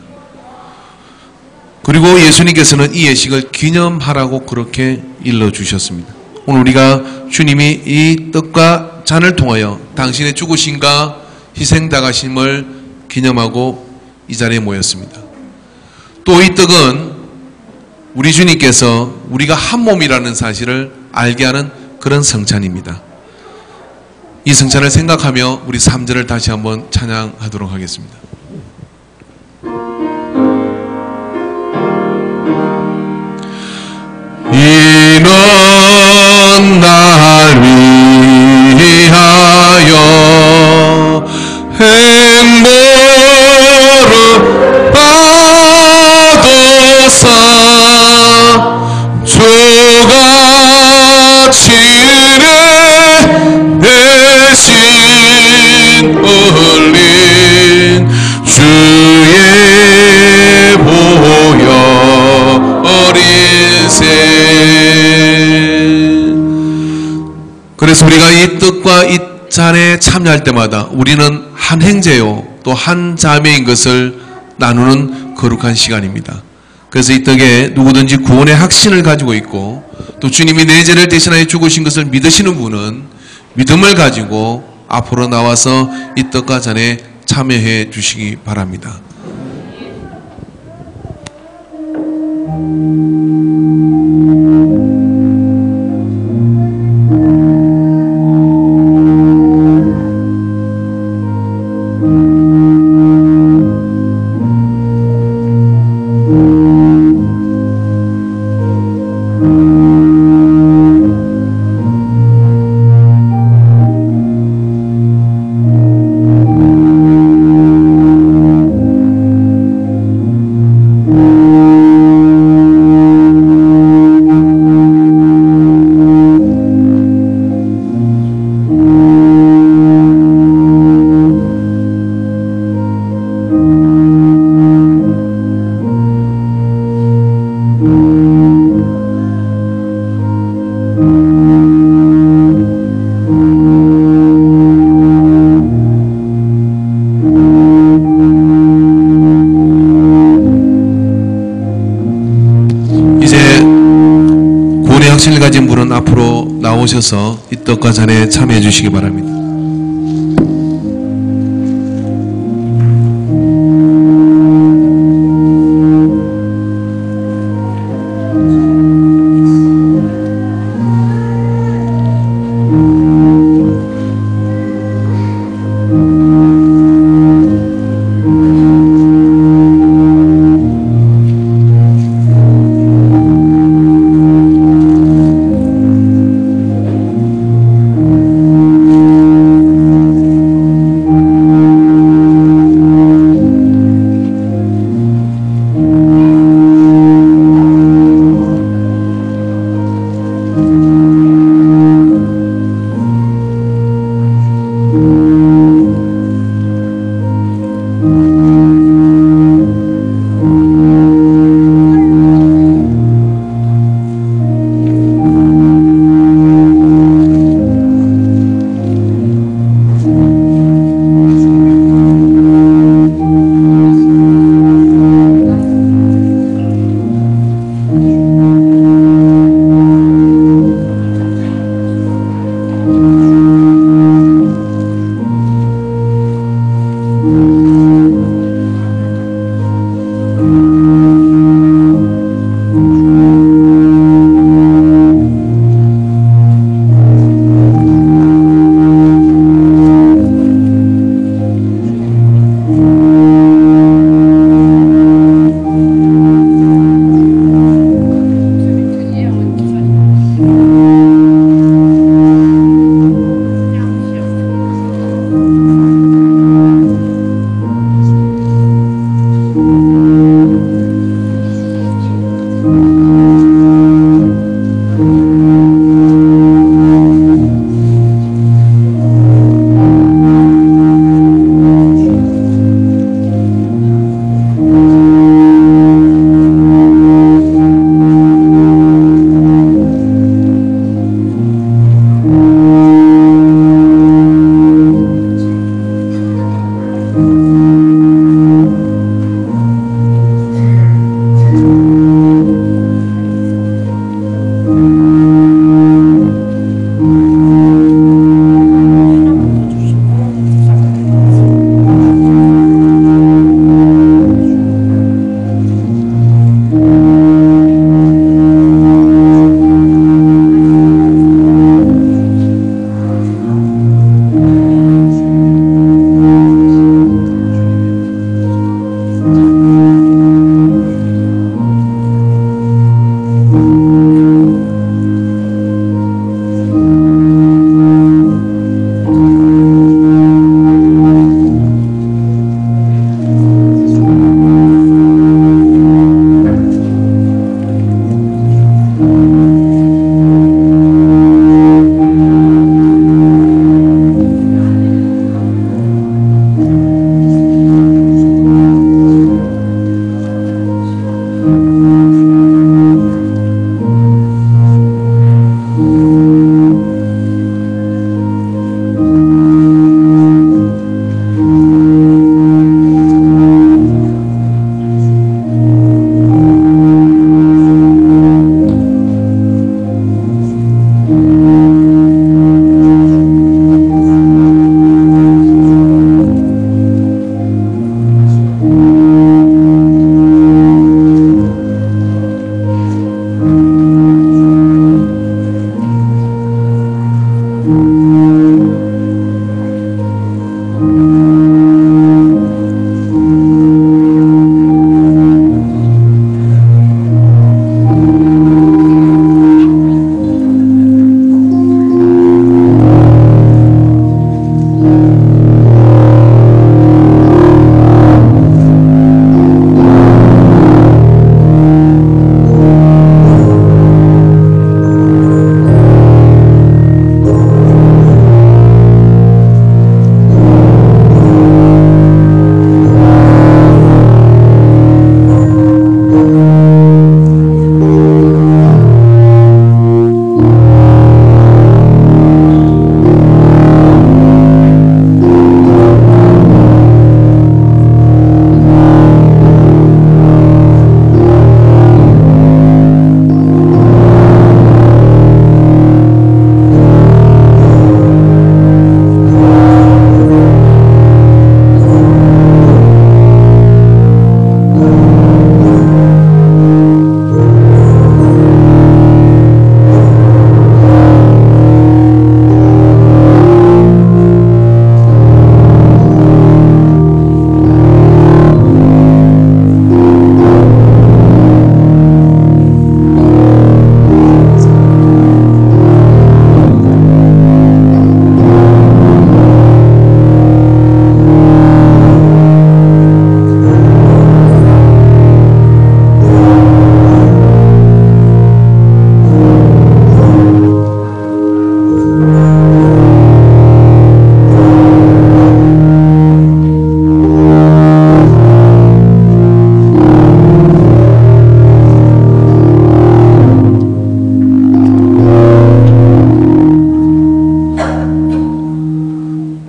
그리고 예수님께서는 이 예식을 기념하라고 그렇게 일러주셨습니다. 오늘 우리가 주님이 이 떡과 잔을 통하여 당신의 죽으심과 희생당하심을 기념하고 이 자리에 모였습니다. 또 이 떡은 우리 주님께서 우리가 한 몸이라는 사실을 알게 하는 그런 성찬입니다. 이 성찬을 생각하며 우리 3절을 다시 한번 찬양하도록 하겠습니다. 이는 날 위하여 행보를 받으사 주가 치래 대신 흘린 주의 보혈 어린새. 그래서 우리가 이 떡과 이 잔에 참여할 때마다 우리는 한 형제요 또 한 자매인 것을 나누는 거룩한 시간입니다. 그래서 이 떡에 누구든지 구원의 확신을 가지고 있고 또 주님이 내 죄를 대신하여 죽으신 것을 믿으시는 분은 믿음을 가지고 앞으로 나와서 이 떡과 잔에 참여해 주시기 바랍니다. 확신을 가진 분은 앞으로 나오셔서 이 떡과 잔에 참여해 주시기 바랍니다.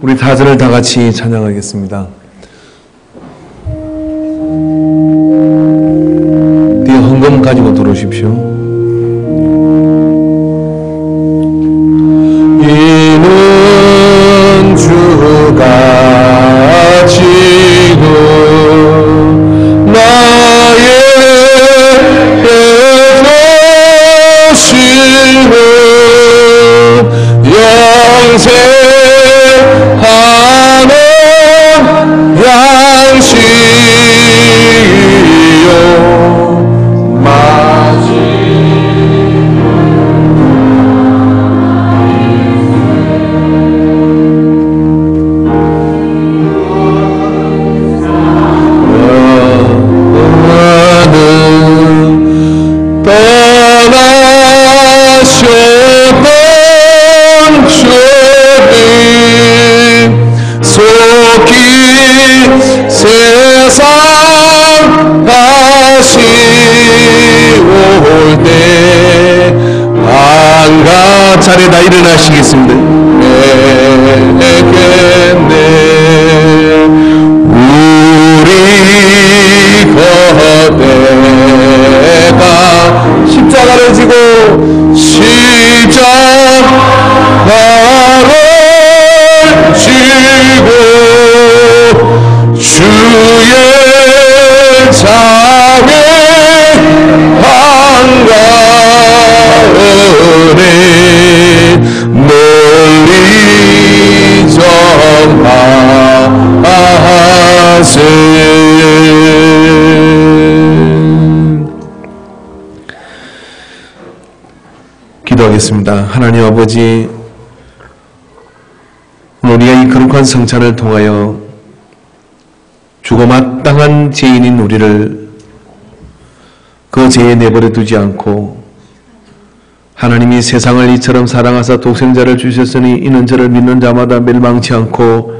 우리 다절을 다 같이 찬양하겠습니다. 뒤에 헌금 가지고 들어오십시오. 이는 주가 지고 나의 되소시는 영생하는 양식이요 자리에다 일어나시겠습니다. 우리 거대가 십자가를 지고 십자가를 지고 주의 장에 한가운데 널리 전파하세. 기도하겠습니다. 하나님 아버지, 우리가 이 거룩한 성찬을 통하여 죽어 마땅한 죄인인 우리를 그 죄에 내버려 두지 않고 하나님이 세상을 이처럼 사랑하사 독생자를 주셨으니 이는 저를 믿는 자마다 멸망치 않고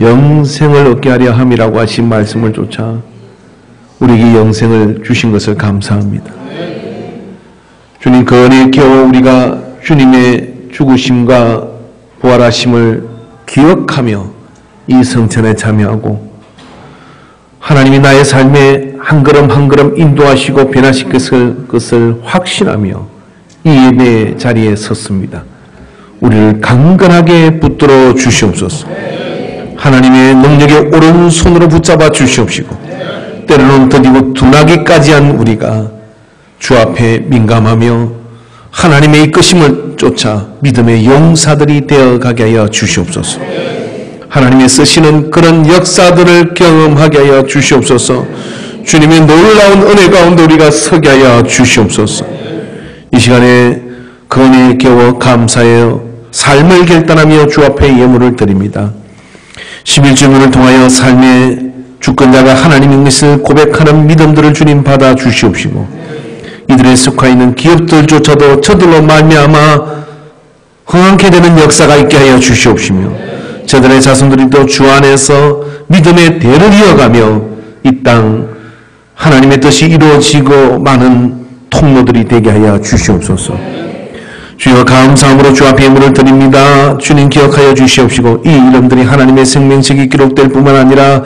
영생을 얻게 하려 함이라고 하신 말씀을 쫓아 우리에게 영생을 주신 것을 감사합니다. 주님 그 은혜에 겨워 우리가 주님의 죽으심과 부활하심을 기억하며 이 성찬에 참여하고 하나님이 나의 삶에 한 걸음 한 걸음 인도하시고 변화시킬 것을 확신하며 이 예배 자리에 섰습니다. 우리를 강건하게 붙들어 주시옵소서. 하나님의 능력의 오른손으로 붙잡아 주시옵시고 때로는 더디고 둔하기까지 한 우리가 주 앞에 민감하며 하나님의 이끄심을 쫓아 믿음의 용사들이 되어가게 하여 주시옵소서. 하나님의 쓰시는 그런 역사들을 경험하게 하여 주시옵소서. 주님의 놀라운 은혜 가운데 우리가 서게 하여 주시옵소서. 이 시간에 그 은혜에 겨워 감사하여 삶을 결단하며 주 앞에 예물을 드립니다. 11주문을 통하여 삶의 주권자가 하나님인 것을 고백하는 믿음들을 주님 받아 주시옵시고 이들에 속하 있는 기업들조차도 저들로 말미암아 흥황케 되는 역사가 있게 하여 주시옵시며 저들의 자손들이 또 주 안에서 믿음의 대를 이어가며 이 땅 하나님의 뜻이 이루어지고 많은 통로들이 되게 하여 주시옵소서. 주여 감사함으로 주 앞에 예물을 드립니다. 주님 기억하여 주시옵시고 이 이름들이 하나님의 생명책이 기록될 뿐만 아니라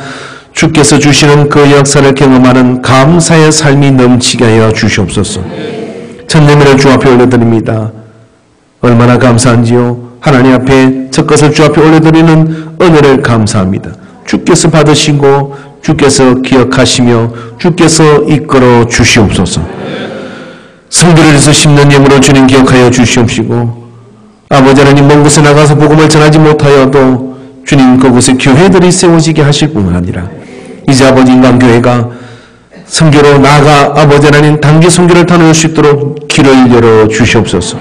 주께서 주시는 그 역사를 경험하는 감사의 삶이 넘치게 하여 주시옵소서. 천내면을 주 앞에 올려드립니다. 얼마나 감사한지요. 하나님 앞에 첫 것을 주 앞에 올려드리는 은혜를 감사합니다. 주께서 받으시고 주께서 기억하시며 주께서 이끌어 주시옵소서. 성도를 위해서 심는 예물을 주님 기억하여 주시옵시고 아버지 하나님 먼 곳에 나가서 복음을 전하지 못하여도 주님 그곳에 교회들이 세워지게 하실 뿐만 아니라 이제 아버지 인간교회가 선교로 나아가 아버지 하나님 단기 선교를 다녀올 수 있도록 길을 열어 주시옵소서.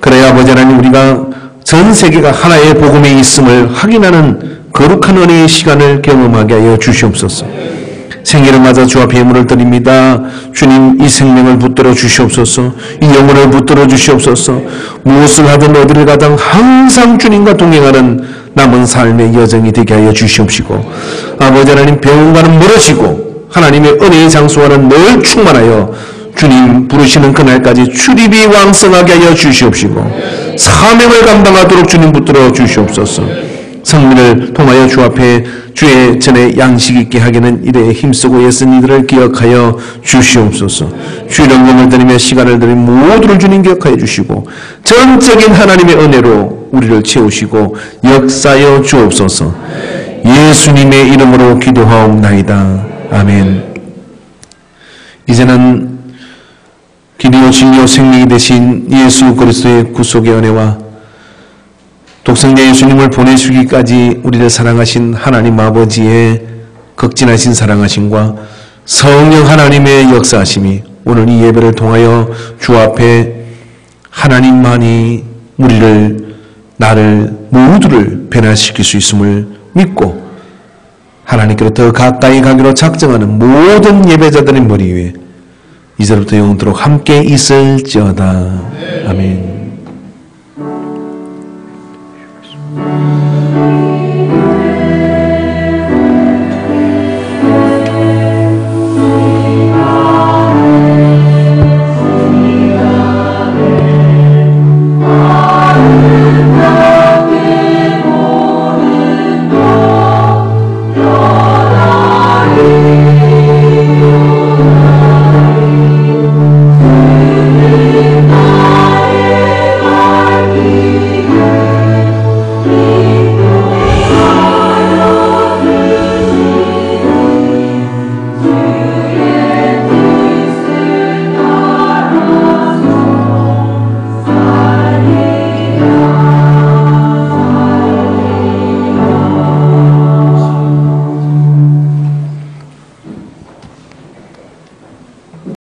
그래야 아버지 하나님 우리가 전 세계가 하나의 복음에 있음을 확인하는 거룩한 은혜의 시간을 경험하게 하여 주시옵소서. 생일을 맞아 주 앞에 예물을 드립니다. 주님 이 생명을 붙들어 주시옵소서. 이 영혼을 붙들어 주시옵소서. 무엇을 하든 어디를 가든 항상 주님과 동행하는 남은 삶의 여정이 되게 하여 주시옵시고 아버지 하나님 병원과는 멀어지고 하나님의 은혜의 장소와는 늘 충만하여 주님 부르시는 그날까지 출입이 왕성하게 하여 주시옵시고 사명을 감당하도록 주님 붙들어 주시옵소서. 성민을 통하여 주 앞에 주의 전에 양식 있게 하기는 이래 힘쓰고 애쓴 이들을 기억하여 주시옵소서. 주의 영광을 드리며 시간을 드린 모두를 주님 기억하여 주시고 전적인 하나님의 은혜로 우리를 채우시고 역사여 주옵소서. 예수님의 이름으로 기도하옵나이다. 아멘. 이제는 길이요 진리요 생명이 되신 예수 그리스도의 구속의 은혜와 독생자 예수님을 보내주기까지 우리를 사랑하신 하나님 아버지의 극진하신 사랑하심과 성령 하나님의 역사하심이 오늘 이 예배를 통하여 주 앞에 하나님만이 우리를 나를 모두를 변화시킬 수 있음을 믿고 하나님께로 더 가까이 가기로 작정하는 모든 예배자들의 머리 위에 이제부터 영원토록 함께 있을지어다. 아멘.